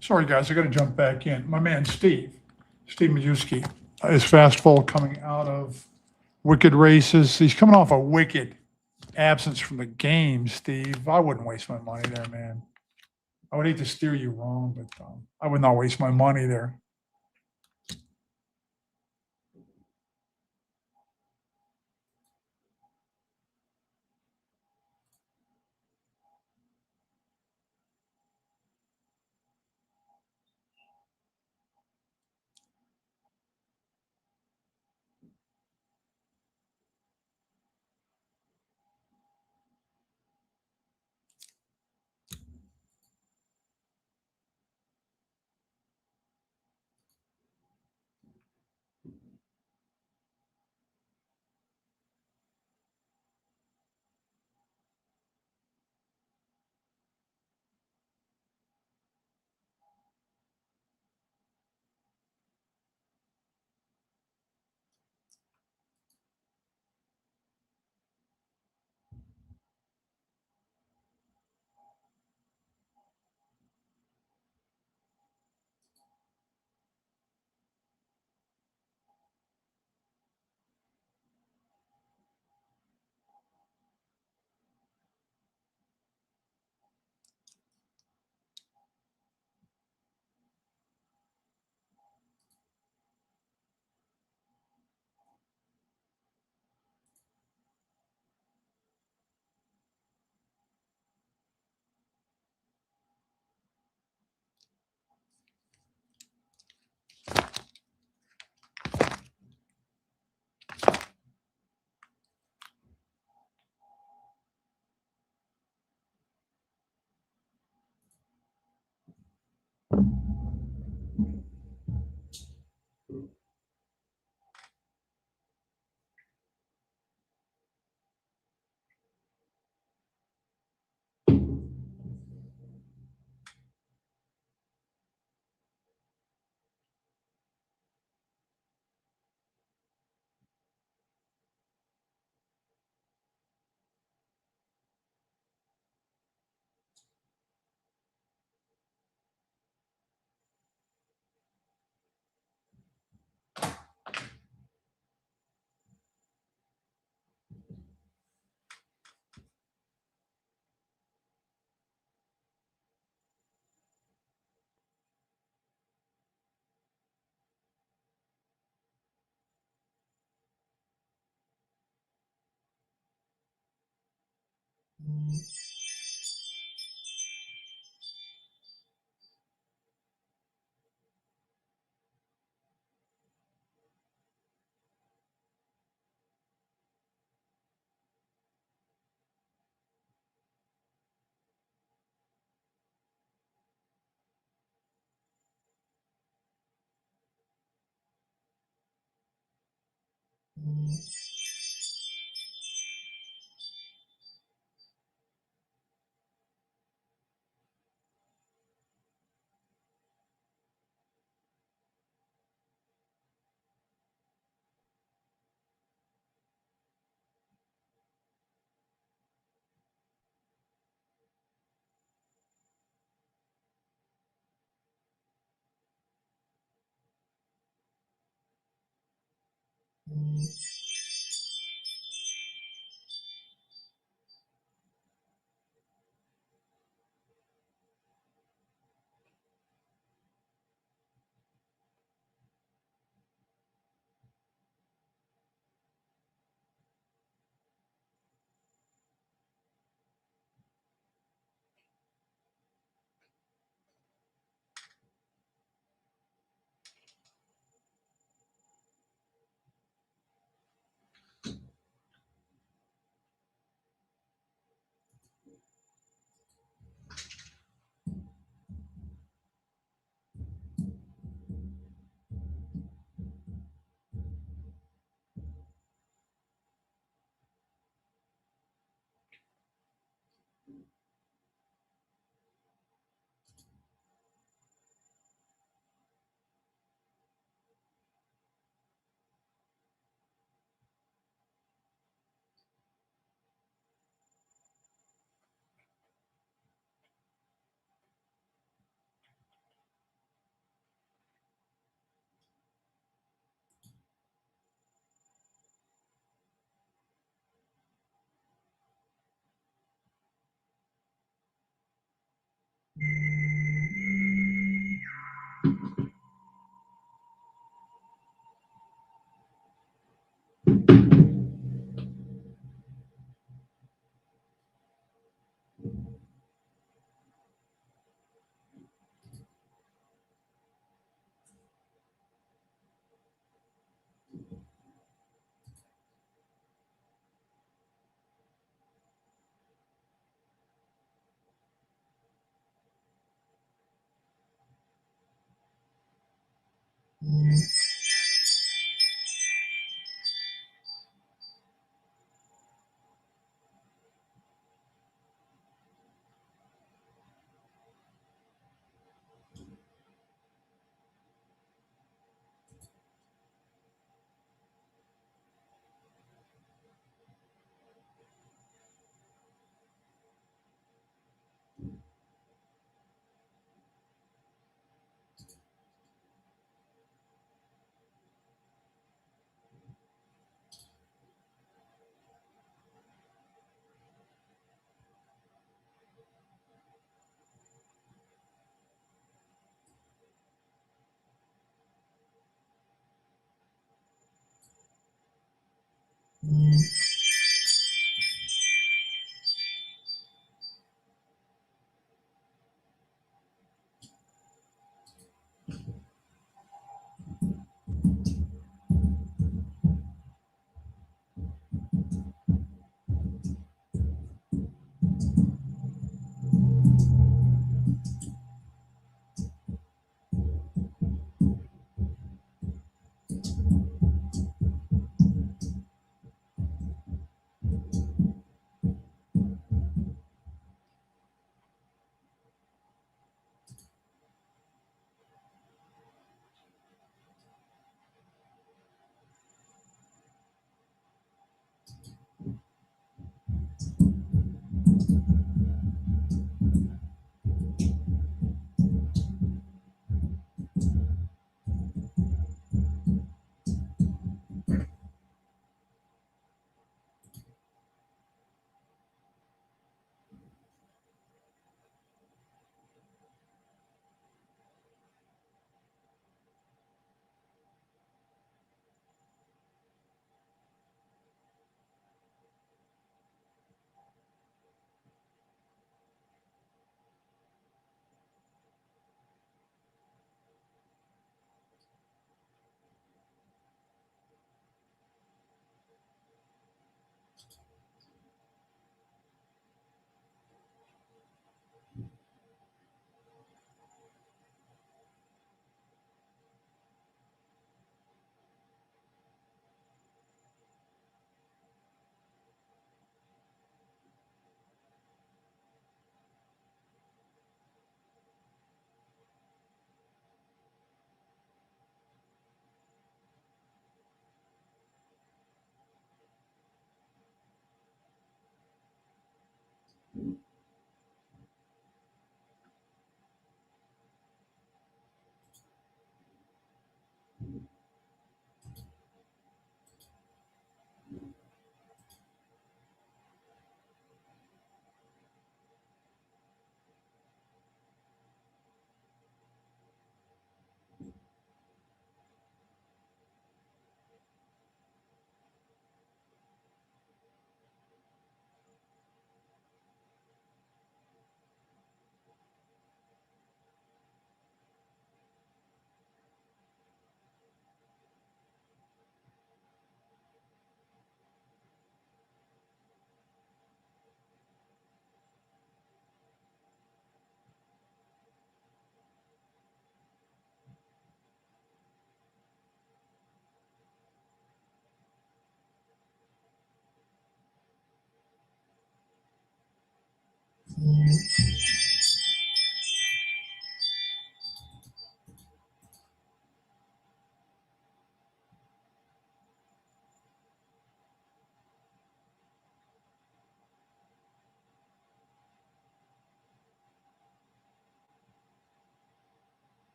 Sorry, guys, I got to jump back in. My man, Steve Majewski, is fast forward coming out of wicked races. He's coming off a wicked absence from the game, Steve. I wouldn't waste my money there, man. I would hate to steer you wrong, but I would not waste my money there.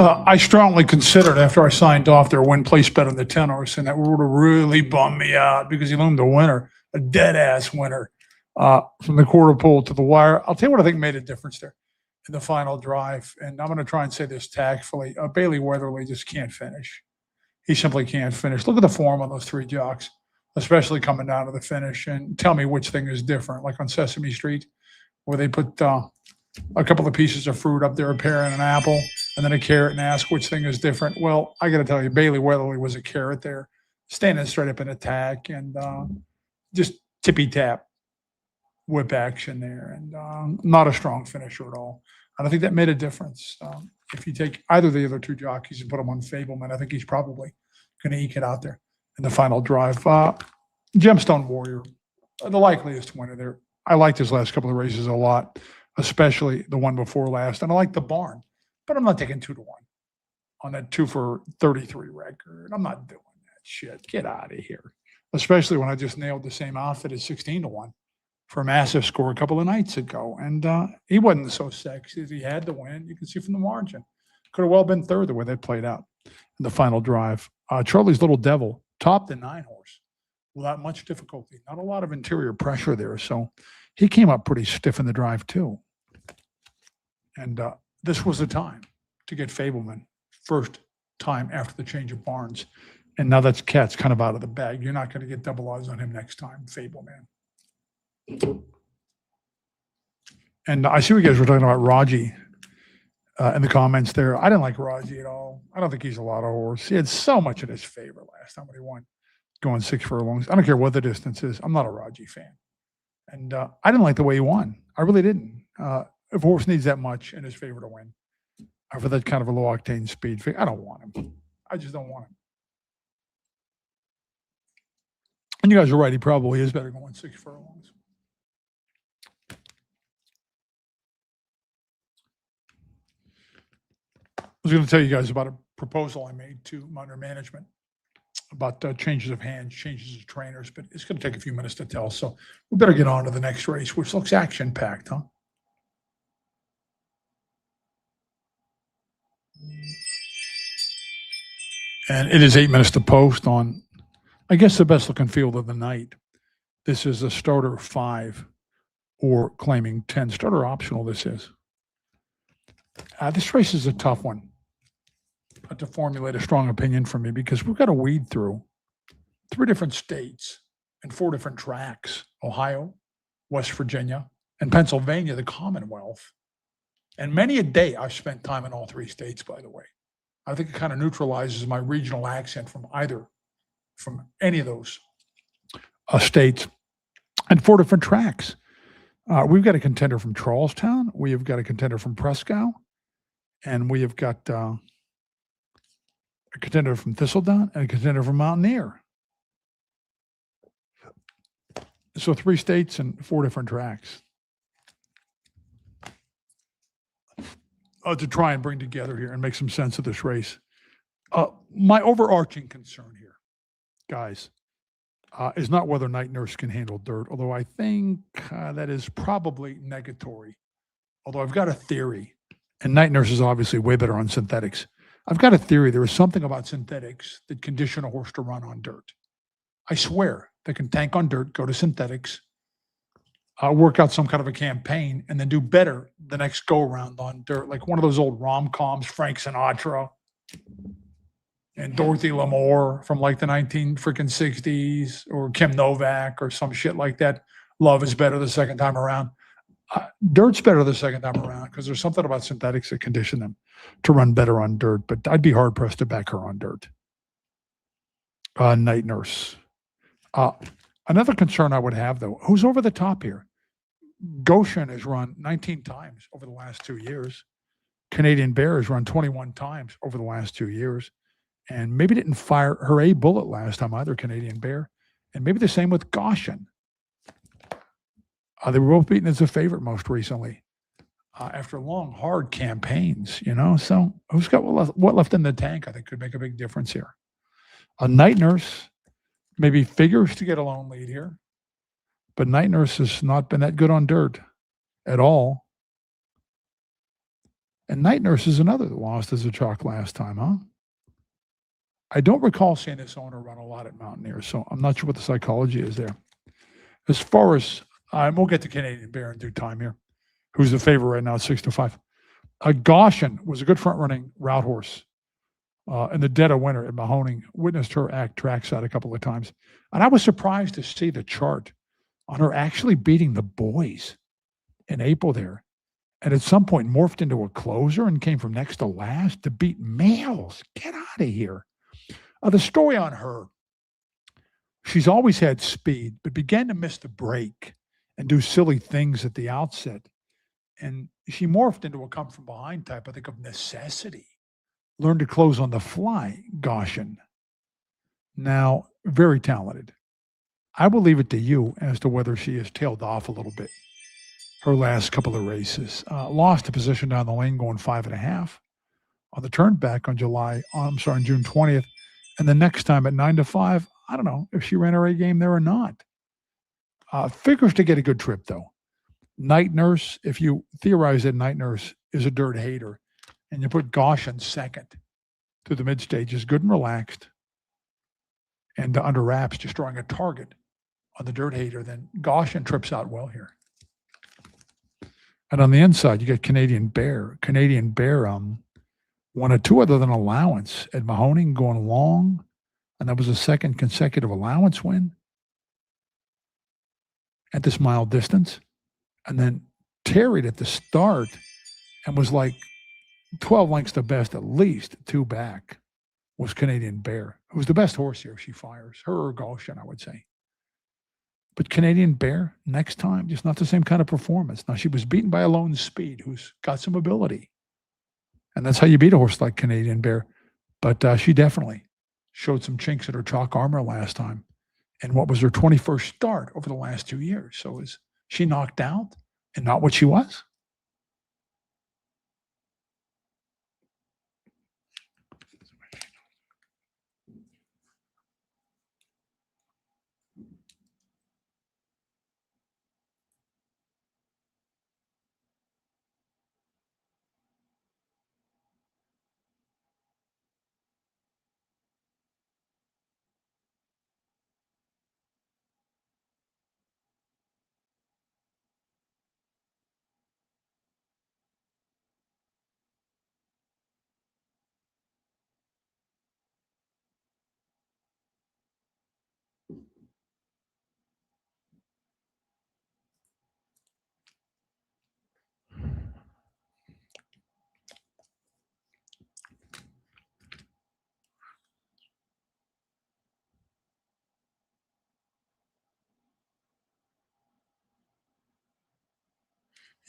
I strongly considered after I signed off their win place bet on the 10 horse, and that would have really bummed me out because he loomed a winner, a dead ass winner from the quarter pole to the wire. I'll tell you what I think made a difference there in the final drive. And I'm going to try and say this tactfully. Bailey Weatherly just can't finish. He simply can't finish. Look at the form on those three jocks, especially coming down to the finish. And tell me which thing is different, like on Sesame Street, where they put a couple of pieces of fruit up there, a pear and an apple, and then a carrot, and ask which thing is different. Well, I got to tell you, Bailey Weatherly was a carrot there, standing straight up in attack and just tippy tap whip action there, and not a strong finisher at all. And I think that made a difference. If you take either of the other two jockeys and put them on Fableman, I think he's probably going to eke it out there in the final drive. Gemstone Warrior, the likeliest winner there. I liked his last couple of races a lot, especially the one before last. And I like the barn, but I'm not taking 2 to 1. on that 2 for 33 record. I'm not doing that shit. Get out of here. Especially when I just nailed the same outfit at 16-1 for a massive score a couple of nights ago. And he wasn't so sexy as he had to win. You can see from the margin. Could have well been third the way that played out in the final drive. Charlie's Little Devil topped the 9-horse without much difficulty. Not a lot of interior pressure there. So he came up pretty stiff in the drive too. And this was the time to get Fableman. First time after the change of barns. And now that's cat's kind of out of the bag. You're not going to get double eyes on him next time, Fableman. And I see what you guys were talking about Raji in the comments there. I didn't like Raji at all. I don't think he's a lot of horse. He had so much in his favor last time when he won, going 6 furlongs. I don't care what the distance is. I'm not a Raji fan. And I didn't like the way he won. I really didn't. If a horse needs that much in his favor to win, for that kind of a low octane speed, I don't want him. I just don't want him. And you guys are right. He probably is better going 6 furlongs. I was going to tell you guys about a proposal I made to Mountaineer Management about changes of hands, changes of trainers, but it's going to take a few minutes to tell. So we better get on to the next race, which looks action-packed, huh? And it is 8 minutes to post on, I guess, the best looking field of the night. This is a starter 5 or claiming 10. Starter optional, this is. This race is a tough one to formulate a strong opinion for me because we've got to weed through 3 different states and 4 different tracks: Ohio, West Virginia, and Pennsylvania, the Commonwealth. And many a day I've spent time in all 3 states, by the way. I think it kind of neutralizes my regional accent from any of those states, and 4 different tracks. We've got a contender from Charlestown. We have got a contender from Prescott, and we have got a contender from Thistledown and a contender from Mountaineer. So 3 states and 4 different tracks to try and bring together here and make some sense of this race. My overarching concern here, guys, is not whether Night Nurse can handle dirt, although I think that is probably negatory. Although I've got a theory, and Night Nurse is obviously way better on synthetics. I've got a theory. There is something about synthetics that condition a horse to run on dirt. I swear they can tank on dirt, go to synthetics, work out some kind of a campaign, and then do better the next go around on dirt, like one of those old rom-coms, Frank Sinatra and Dorothy Lamour from like the 1960s, or Kim Novak or some shit like that. Love is better the second time around. Dirt's better the second time around because there's something about synthetics that condition them to run better on dirt, but I'd be hard pressed to back her on dirt. Night Nurse. Another concern I would have, though, who's over the top here? Goshen has run 19 times over the last 2 years. Canadian Bear has run 21 times over the last 2 years. And maybe didn't fire her a bullet last time either, Canadian Bear. And maybe the same with Goshen. They were both beaten as a favorite most recently after long, hard campaigns, you know. So who's got what left in the tank, I think, could make a big difference here. A Night Nurse maybe figures to get a lone lead here. But Night Nurse has not been that good on dirt at all. And Night Nurse is another that lost as a chalk last time, huh? I don't recall seeing this owner run a lot at Mountaineer, so I'm not sure what the psychology is there. As far as, we'll get to Canadian Bear in due time here, who's the favorite right now at 6-5. Goshen was a good front-running route horse in the dead of winter at Mahoning. Witnessed her act trackside a couple of times. And I was surprised to see the chart on her actually beating the boys in April there. And at some point morphed into a closer and came from next to last to beat males. Get out of here. The story on her, she's always had speed, but began to miss the break and do silly things at the outset. And she morphed into a come from behind type, I think, of necessity. Learned to close on the fly, Goshen. Now, very talented. I will leave it to you as to whether she has tailed off a little bit her last couple of races. Lost a position down the lane going 5.5. on the turn back on on June 20th. And the next time at 9-5, I don't know if she ran her A game there or not. Figures to get a good trip, though. Night Nurse, if you theorize that Night Nurse is a dirt hater, and you put Gaussian second through the mid stages, good and relaxed, and under wraps, just drawing a target on the dirt hater, then Gaussian trips out well here. And on the inside, you get Canadian Bear. Canadian Bear won a 2 other than allowance at Mahoning going long, and that was a second consecutive allowance win at this mile distance. And then tarried at the start and was like 12 lengths to best, at least 2 back, was Canadian Bear, who's the best horse here if she fires. Her or Gaussian, I would say. But Canadian Bear, next time, just not the same kind of performance. Now, she was beaten by a Lone Speed, who's got some ability. And that's how you beat a horse like Canadian Bear. But she definitely showed some chinks in her chalk armor last time. And what was her 21st start over the last 2 years. So is she knocked out and not what she was?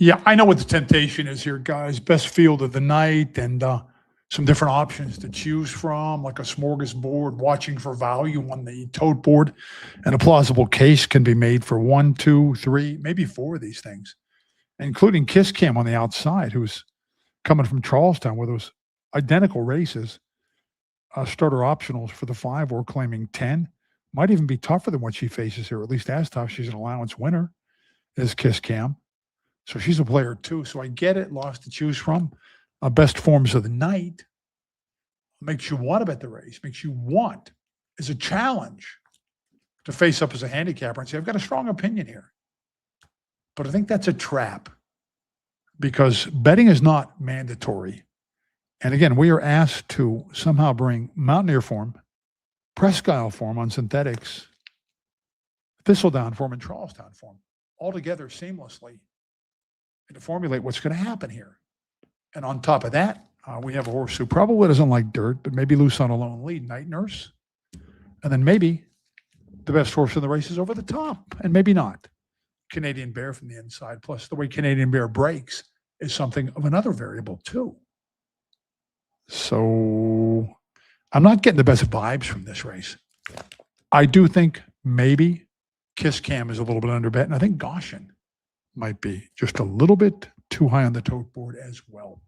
Yeah, I know what the temptation is here, guys. Best field of the night and some different options to choose from, like a smorgasbord, watching for value on the tote board. And a plausible case can be made for 1, 2, 3, maybe 4 of these things, including Kiss Cam on the outside, who's coming from Charlestown with those identical races. Starter optionals for the 5 or claiming 10. Might even be tougher than what she faces here, at least as tough. She's an allowance winner, is Kiss Cam. So she's a player too. So I get it. Lots to choose from. Best forms of the night makes you want to bet the race. Makes you want is a challenge to face up as a handicapper and say, I've got a strong opinion here. But I think that's a trap because betting is not mandatory. And again, we are asked to somehow bring Mountaineer form, Presque Isle form on synthetics, Thistledown form, and Charlestown form all together seamlessly and to formulate what's going to happen here. And on top of that, we have a horse who probably doesn't like dirt, but maybe loose on a lone lead, Night Nurse. And then maybe the best horse in the race is over the top, and maybe not. Canadian Bear from the inside, plus the way Canadian Bear breaks is something of another variable too. So I'm not getting the best vibes from this race. I do think maybe Kiss Cam is a little bit under bet, and I think Gaussian might be just a little bit too high on the tote board as well.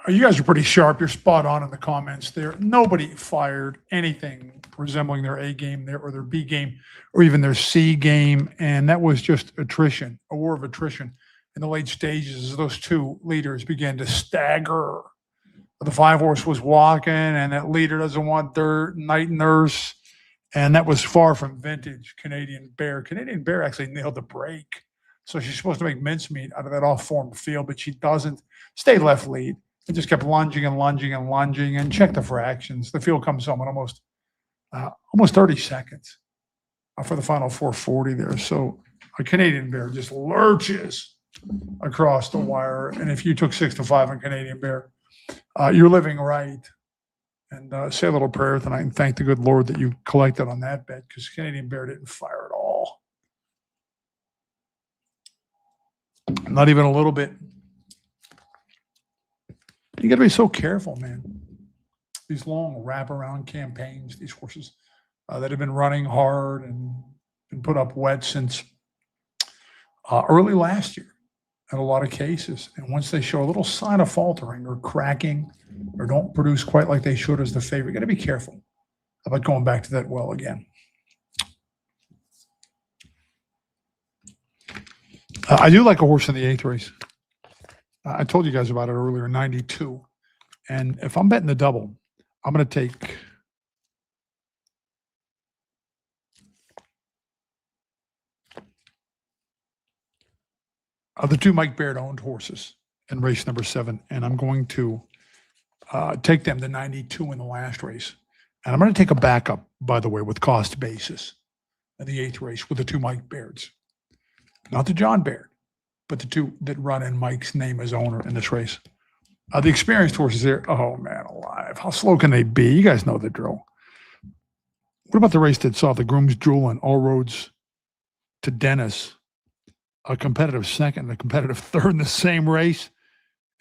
You guys are pretty sharp. You're spot on in the comments there. Nobody fired anything resembling their A game there or their B game or even their C game. And that was just attrition, a war of attrition in the late stages as those two leaders began to stagger. The 5-horse was walking and that leader doesn't want dirt, night nurse. And that was far from vintage Canadian Bear. Canadian Bear actually nailed the break. So she's supposed to make mincemeat out of that off-form field, but she doesn't. Stay left lead. It just kept lunging and lunging and lunging and check the fractions. The field comes home in almost 30 seconds for the final 440 there. So a Canadian Bear just lurches across the wire. And if you took 6-5 on Canadian Bear, you're living right. And say a little prayer tonight and thank the good Lord that you collected on that bet because Canadian Bear didn't fire at all. Not even a little bit. You got to be so careful, man. These long wraparound campaigns, these horses that have been running hard and been put up wet since early last year in a lot of cases. And once they show a little sign of faltering or cracking or don't produce quite like they should as the favorite, you got to be careful about going back to that well again. I do like a horse in the 8th race. I told you guys about it earlier, 92. And if I'm betting the double, I'm going to take the two Mike Baird owned horses in race number 7. And I'm going to take them to 92 in the last race. And I'm going to take a backup, by the way, with cost basis in the 8th race with the two Mike Bairds. Not the John Baird, but the two that run in Mike's name as owner in this race. The experienced horses there, oh man alive, how slow can they be? You guys know the drill. What about the race that saw the grooms drooling all roads to Dennis, a competitive second and a competitive third in the same race,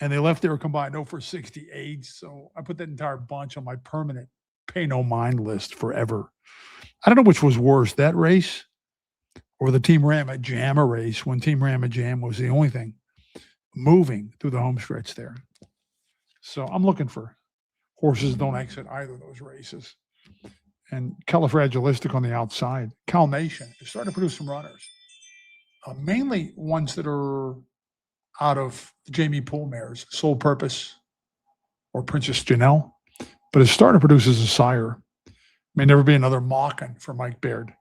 and they left there combined 0 for 68. So I put that entire bunch on my permanent pay no mind list forever. I don't know which was worse, that race or the Team Ramajam race when Team Ramajam was the only thing moving through the home stretch there. So I'm looking for horses that don't exit either of those races. And Califragilistic on the outside. Cal Nation is starting to produce some runners. Mainly ones that are out of the Jamie Poole mares, Sole Purpose or Princess Janelle. But it's starting to produce as a sire. May never be another Mockin for Mike Baird.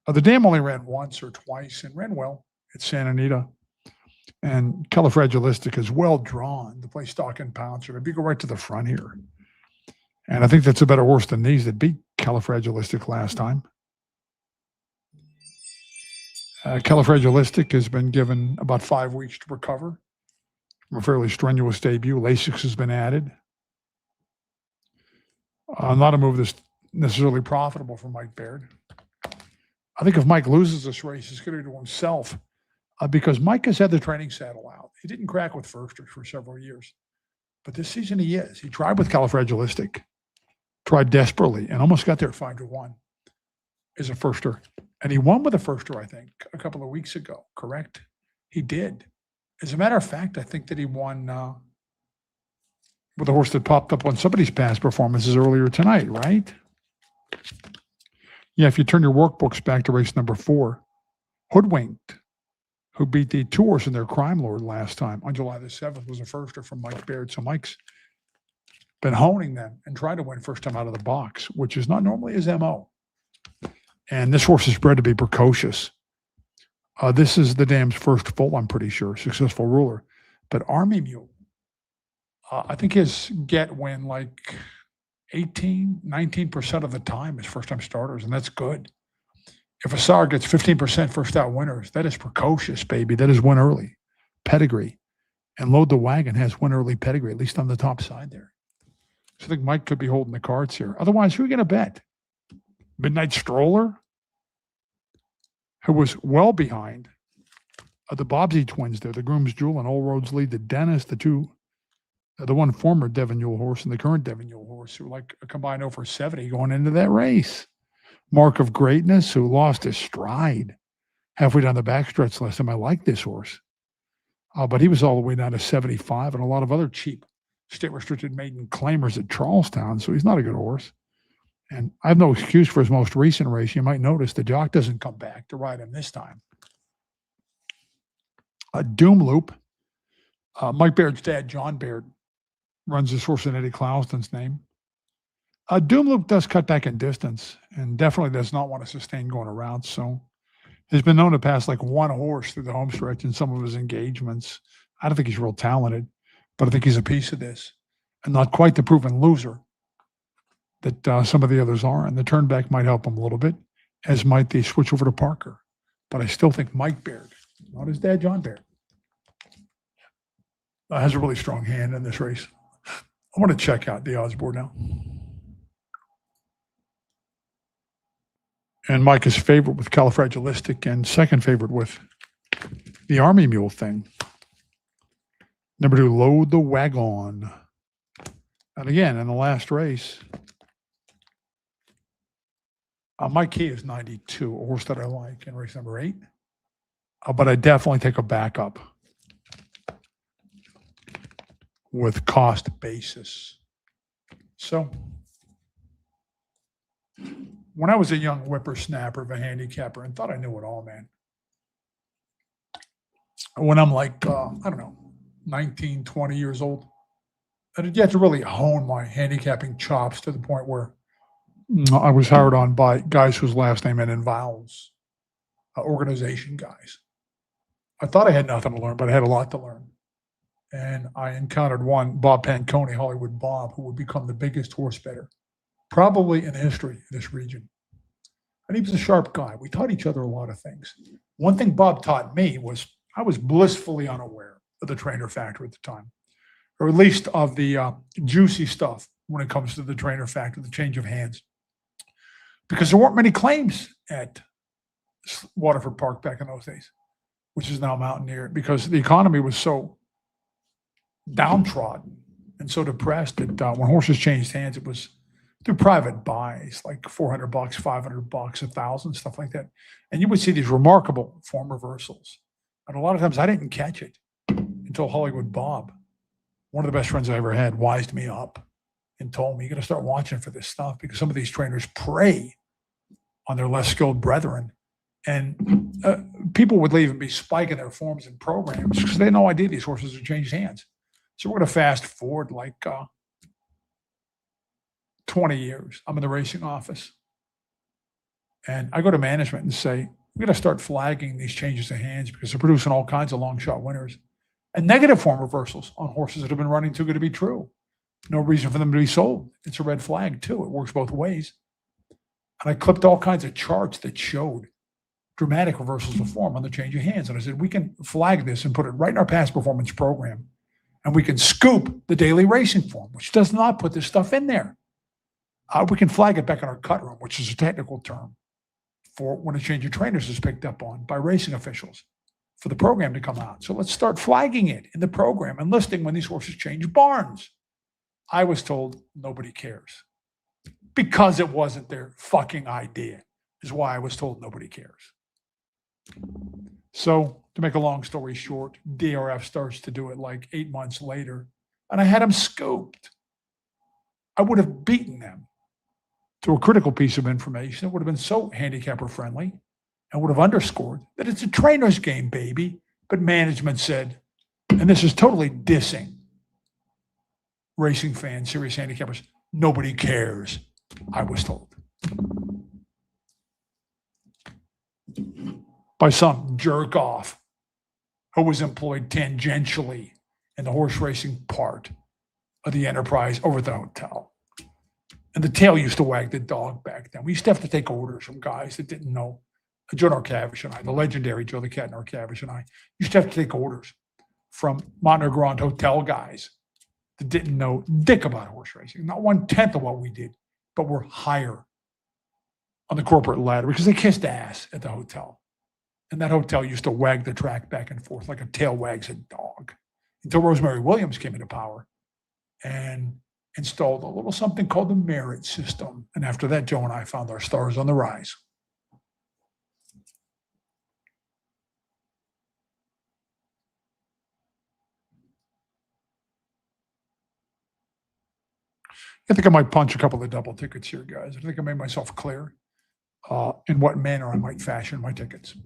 The dam only ran once or twice and ran well at Santa Anita. And Califragilistic is well drawn to play Stock and Pouncer. Maybe go right to the front here. And I think that's a better horse than these that beat Califragilistic last time. Califragilistic has been given about 5 weeks to recover from a fairly strenuous debut. Lasix has been added. Not a move that's necessarily profitable for Mike Baird. I think if Mike loses this race, he's going to do to himself because Mike has had the training saddle out. He didn't crack with firsters for several years, but this season he is. He tried with Califragilistic, tried desperately, and almost got there 5-1 as a firster. And he won with a firster, I think, a couple of weeks ago, correct? He did. As a matter of fact, I think that he won with a horse that popped up on somebody's past performances earlier tonight, right? Yeah, if you turn your workbooks back to race number 4, Hoodwinked, who beat the 2 horse in their Crime Lord last time on July the 7th, was a firster from Mike Baird. So Mike's been honing them and trying to win first time out of the box, which is not normally his MO. And this horse is bred to be precocious. This is the dam's first full, I'm pretty sure, successful ruler. But Army Mule, I think his get win like 18, 19% of the time as first-time starters, and that's good. If a sire gets 15% first out winners, that is precocious, baby. That is win early pedigree. And Load the Wagon has win early pedigree, at least on the top side there. So I think Mike could be holding the cards here. Otherwise, who are you going to bet? Midnight Stroller, who was well behind the Bobsey twins there, the Groom's Jewel and All Roads Lead to Dennis, the one former Devon Ewell horse and the current Devon Ewell horse, who like a combined over 70 going into that race. Mark of Greatness, who lost his stride halfway down the backstretch last time. I like this horse. But he was all the way down to 75 and a lot of other cheap state restricted maiden claimers at Charlestown. So he's not a good horse. And I have no excuse for his most recent race. You might notice the jock doesn't come back to ride him this time. Doom Loop. Mike Baird's dad, John Baird, runs this horse in Eddie Clouston's name. Doom Loop does cut back in distance and definitely does not want to sustain going around. So he's been known to pass like one horse through the home stretch in some of his engagements. I don't think he's real talented, but I think he's a piece of this and not quite the proven loser that some of the others are. And the turn back might help him a little bit, as might the switch over to Parker. But I still think Mike Baird, not his dad, John Baird, has a really strong hand in this race. I want to check out the odds board now. And Mike is favorite with Califragilistic and second favorite with the Army Mule thing. Number 2, Load the Wagon. And again, in the last race, Mike Key is 92, a horse that I like in race number 8. But I definitely take a backup with cost basis. So when I was a young whippersnapper of a handicapper and thought I knew it all, man. When I'm like, I don't know, 19, 20 years old, I had yet to really hone my handicapping chops to the point where I was hired on by guys whose last name ended in vowels, organization guys. I thought I had nothing to learn, but I had a lot to learn. And I encountered one, Bob Panconi, Hollywood Bob, who would become the biggest horse bettor probably in the history of this region. And he was a sharp guy. We taught each other a lot of things. One thing Bob taught me was I was blissfully unaware of the trainer factor at the time, or at least of the juicy stuff when it comes to the trainer factor, the change of hands. Because there weren't many claims at Waterford Park back in those days, which is now Mountaineer, because the economy was so downtrodden and so depressed that when horses changed hands, it was through private buys, like $400, $500, $1,000, stuff like that. And you would see these remarkable form reversals. And a lot of times I didn't catch it until Hollywood Bob, one of the best friends I ever had, wised me up and told me, you got to start watching for this stuff because some of these trainers prey on their less skilled brethren. And people would even be spiking their forms and programs because they had no idea these horses had changed hands. So we're going to fast forward like 20 years. I'm in the racing office. And I go to management and say, we got to start flagging these changes of hands because they're producing all kinds of long shot winners and negative form reversals on horses that have been running too good to be true. No reason for them to be sold. It's a red flag too. It works both ways. And I clipped all kinds of charts that showed dramatic reversals of form on the change of hands. And I said, we can flag this and put it right in our past performance program. And we can scoop the daily racing form, which does not put this stuff in there. We can flag it back in our cut room, which is a technical term for when a change of trainers is picked up on by racing officials for the program to come out. So let's start flagging it in the program and listing when these horses change barns. I was told nobody cares because it wasn't their fucking idea is why I was told nobody cares. So to make a long story short, DRF starts to do it like 8 months later, and I had them scooped. I would have beaten them to a critical piece of information. It would have been so handicapper friendly and would have underscored that it's a trainer's game, baby. But management said, and this is totally dissing racing fans, serious handicappers, nobody cares, I was told. By some jerk off who was employed tangentially in the horse racing part of the enterprise over at the hotel. And the tail used to wag the dog back then. We used to have to take orders from guys that didn't know Joe Narcavish and I, the legendary Joe the Cat Narcavish and I, used to have to take orders from Monte Grand Hotel guys that didn't know dick about horse racing, not 1/10 of what we did, but were higher on the corporate ladder because they kissed ass at the hotel. And that hotel used to wag the track back and forth like a tail wags a dog until Rosemary Williams came into power and installed a little something called the merit system. And after that, Joe and I found our stars on the rise. I think I might punch a couple of double tickets here, guys. I think I made myself clear in what manner I might fashion my tickets.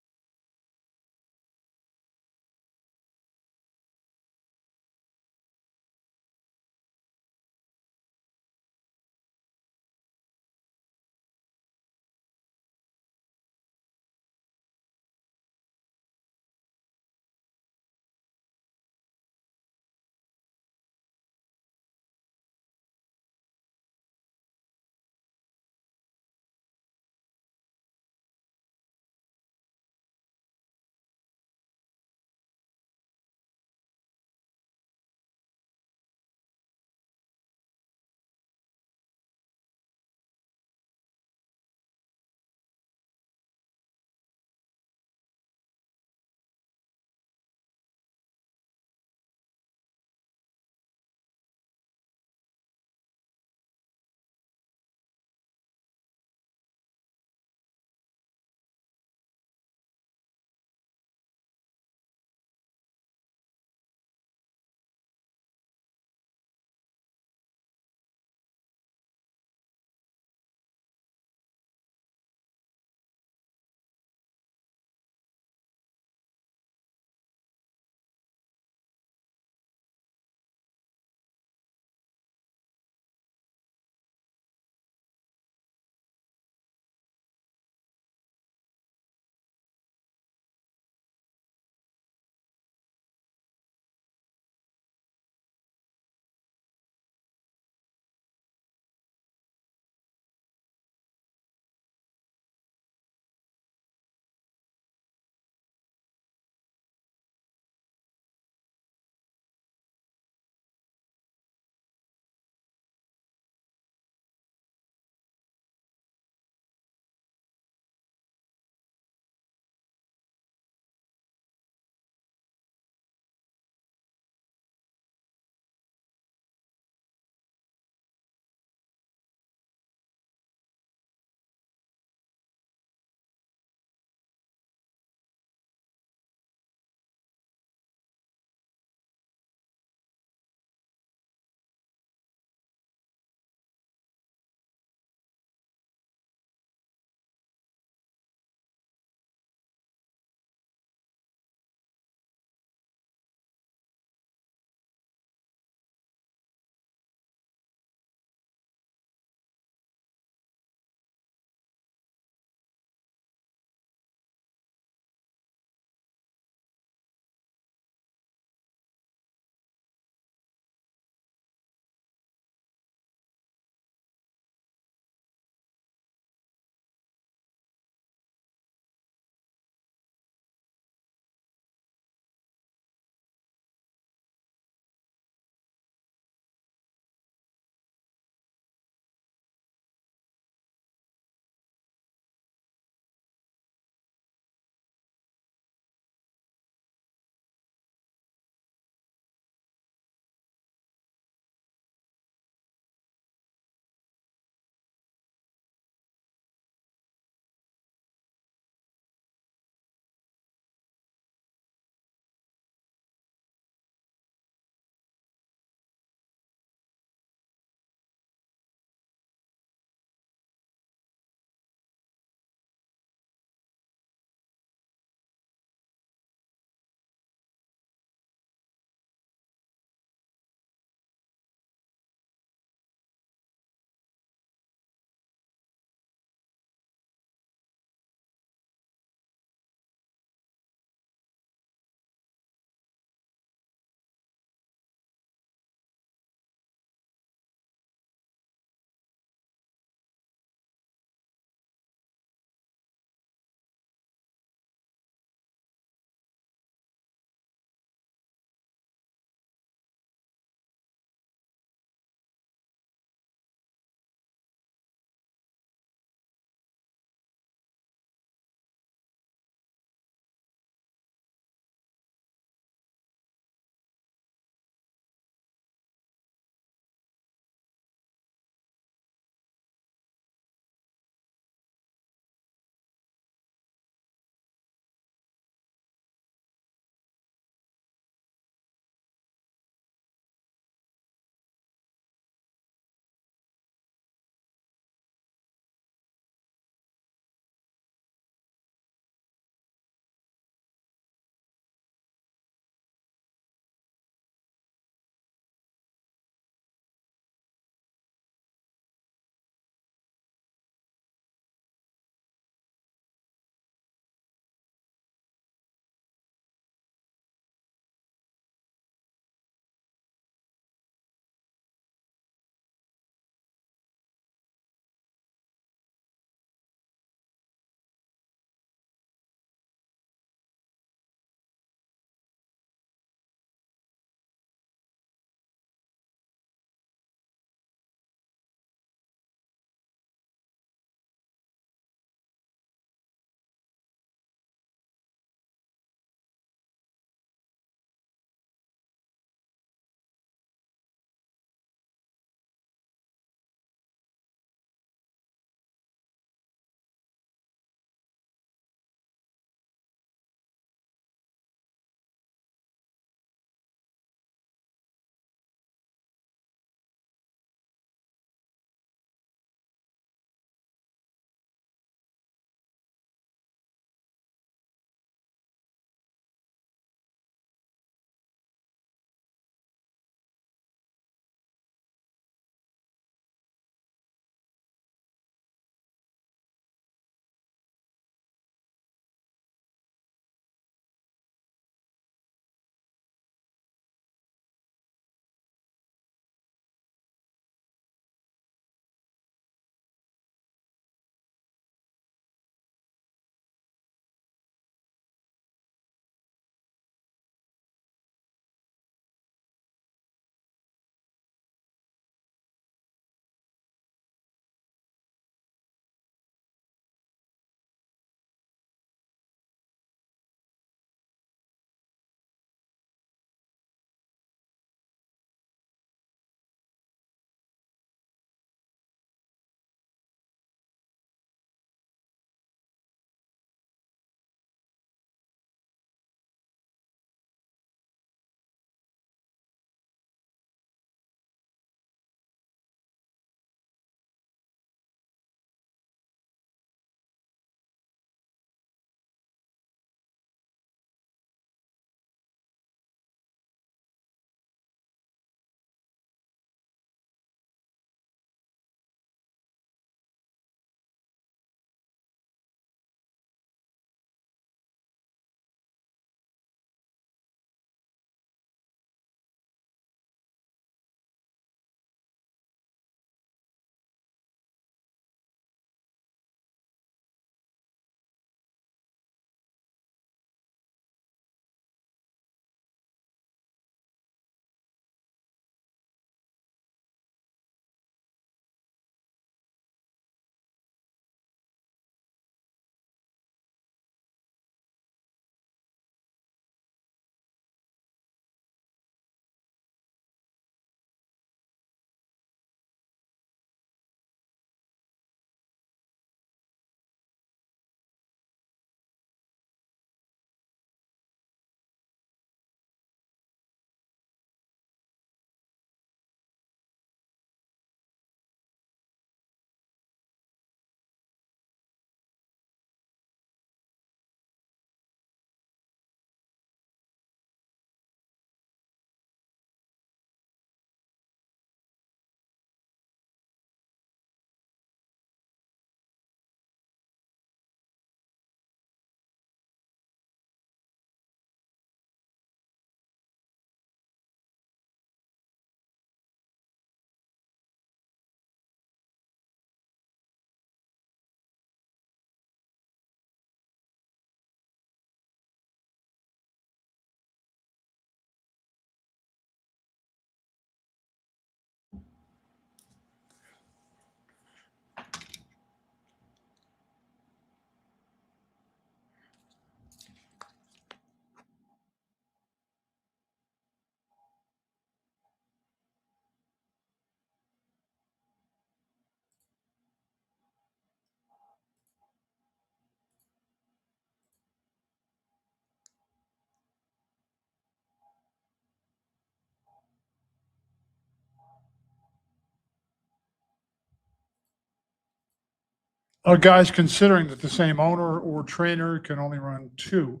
Guys, considering that the same owner or trainer can only run two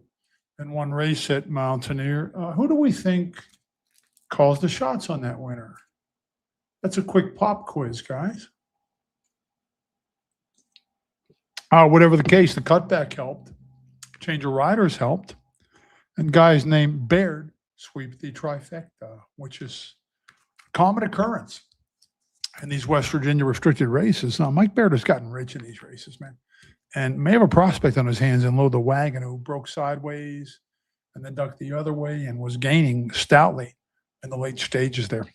in one race at Mountaineer, who do we think calls the shots on that winner? That's a quick pop quiz, guys. Whatever the case, the cutback helped. Change of riders helped. And guys named Baird sweep the trifecta, which is a common occurrence in these West Virginia restricted races. Now, Mike Baird has gotten rich in these races, man, and may have a prospect on his hands in Load the Wagon who broke sideways and then ducked the other way and was gaining stoutly in the late stages there.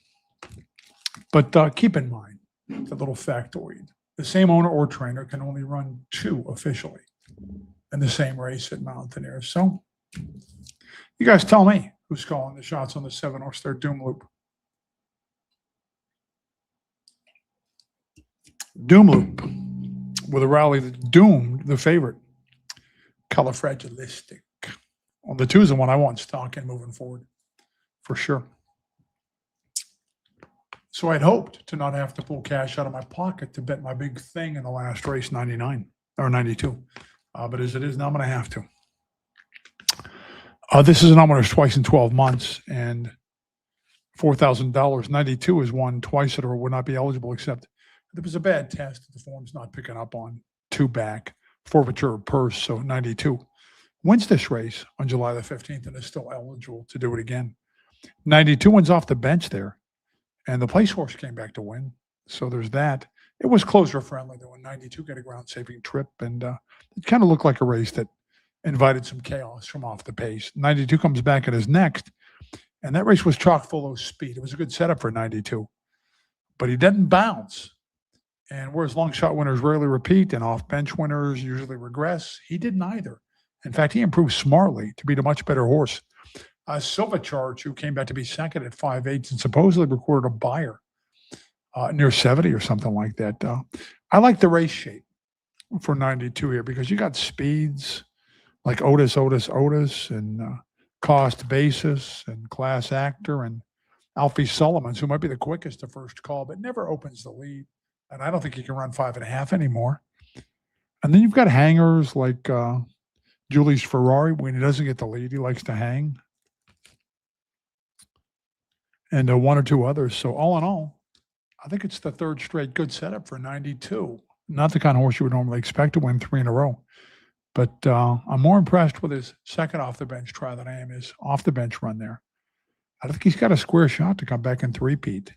But keep in mind the little factoid. The same owner or trainer can only run two officially in the same race at Mountaineer. So you guys tell me who's calling the shots on the 7-horse there Doom Loop. Doom Loop with a rally that doomed the favorite, Califragilistic. Well, the 2 is the one I want stock in moving forward for sure. So I'd hoped to not have to pull cash out of my pocket to bet my big thing in the last race, 99 or 92. But as it is now, I'm going to have to. This is an winner twice in 12 months and $4,000. 92 is won twice or would not be eligible except there was a bad test. The form's not picking up on 2 back, forfeiture of purse. So 92 wins this race on July the 15th and is still eligible to do it again. 92 wins off the bench there. And the place horse came back to win. So there's that. It was closer friendly though. When 92 got a ground saving trip. And it kind of looked like a race that invited some chaos from off the pace. 92 comes back at his next. And that race was chock full of speed. It was a good setup for 92. But he didn't bounce. And whereas long shot winners rarely repeat and off bench winners usually regress, he didn't either. In fact, he improved smartly to beat a much better horse. Silva Charge, who came back to be second at 5/8 and supposedly recorded a buyer near 70 or something like that. I like the race shape for 92 here because you got speeds like Otis, and Cost Basis and Class Actor and Alfie Sullivans, who might be the quickest to first call, but never opens the lead. And I don't think he can run 5.5 anymore. And then you've got hangers like Julius Ferrari. When he doesn't get the lead, he likes to hang. And 1 or 2 others. So all in all, I think it's the 3rd straight good setup for 92. Not the kind of horse you would normally expect to win 3 in a row. But I'm more impressed with his second off-the-bench try than I am his off-the-bench run there. I think he's got a square shot to come back and three-peat.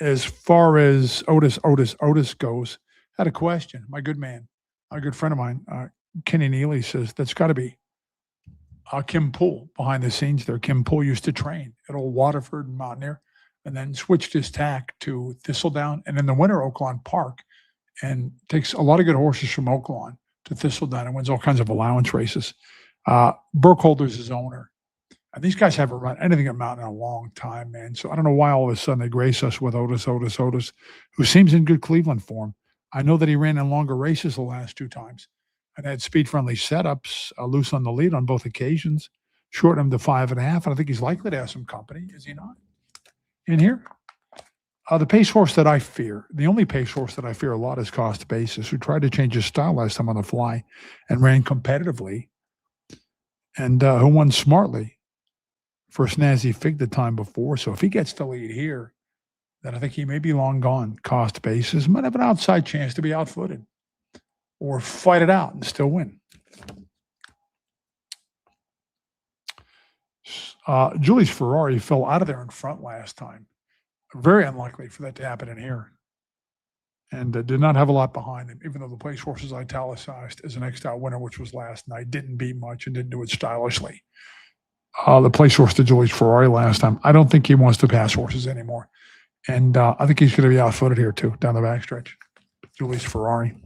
As far as Otis goes, I had a question. My good man, a good friend of mine, Kenny Neely, says that's got to be Kim Poole behind the scenes there. Kim Poole used to train at Old Waterford and Mountaineer and then switched his tack to Thistledown and in the winter Oaklawn Park and takes a lot of good horses from Oaklawn to Thistledown and wins all kinds of allowance races. Burkholder's his owner. And these guys haven't run anything at Mountain in a long time, man. So I don't know why all of a sudden they grace us with Otis, who seems in good Cleveland form. I know that he ran in longer races the last 2 times and had speed-friendly setups, loose on the lead on both occasions, shortened him to 5.5. And I think he's likely to have some company, is he not, in here? The pace horse that I fear, the only pace horse that I fear a lot is Cost Basis, who tried to change his style last time on the fly and ran competitively and who won smartly for Snazzy Fig the time before. So if he gets the lead here, then I think he may be long gone. Cost Basis might have an outside chance to be outfooted or fight it out and still win. Julius Ferrari fell out of there in front last time. Very unlikely for that to happen in here. And did not have a lot behind him, even though the place horse is italicized as an X-Style winner, which was last night. Didn't beat much and didn't do it stylishly. The place horse to Julius Ferrari last time. I don't think he wants to pass horses anymore. And I think he's going to be outfooted here too, down the backstretch. Julius Ferrari.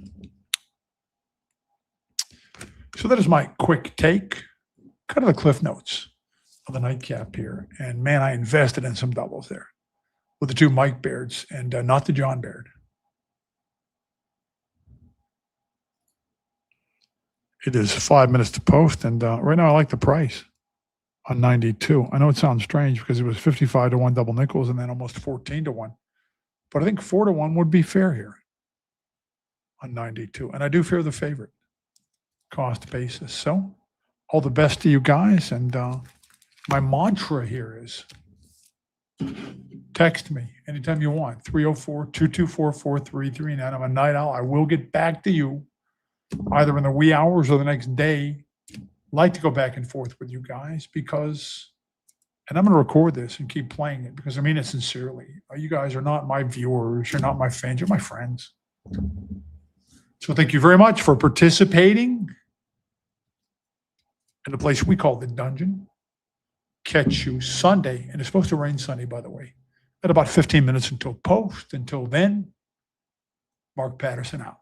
So that is my quick take, kind of the cliff notes of the nightcap here. And man, I invested in some doubles there with the 2 Mike Bairds and not the John Baird. It is 5 minutes to post, and right now I like the price on 92. I know it sounds strange because it was 55 to 1 double nickels and then almost 14 to 1. But I think 4 to 1 would be fair here. on 92. And I do fear the favorite cost basis. So all the best to you guys. And my mantra here is text me anytime you want, 304-224-4339. I'm a night owl. I will get back to you either in the wee hours or the next day. Like to go back and forth with you guys because, and I'm going to record this and keep playing it because I mean it sincerely. You guys are not my viewers. You're not my fans. You're my friends. So thank you very much for participating in the place we call the Dungeon. Catch you Sunday, and it's supposed to rain Sunday, by the way, at about 15 minutes until post. Until then, Mark Patterson out.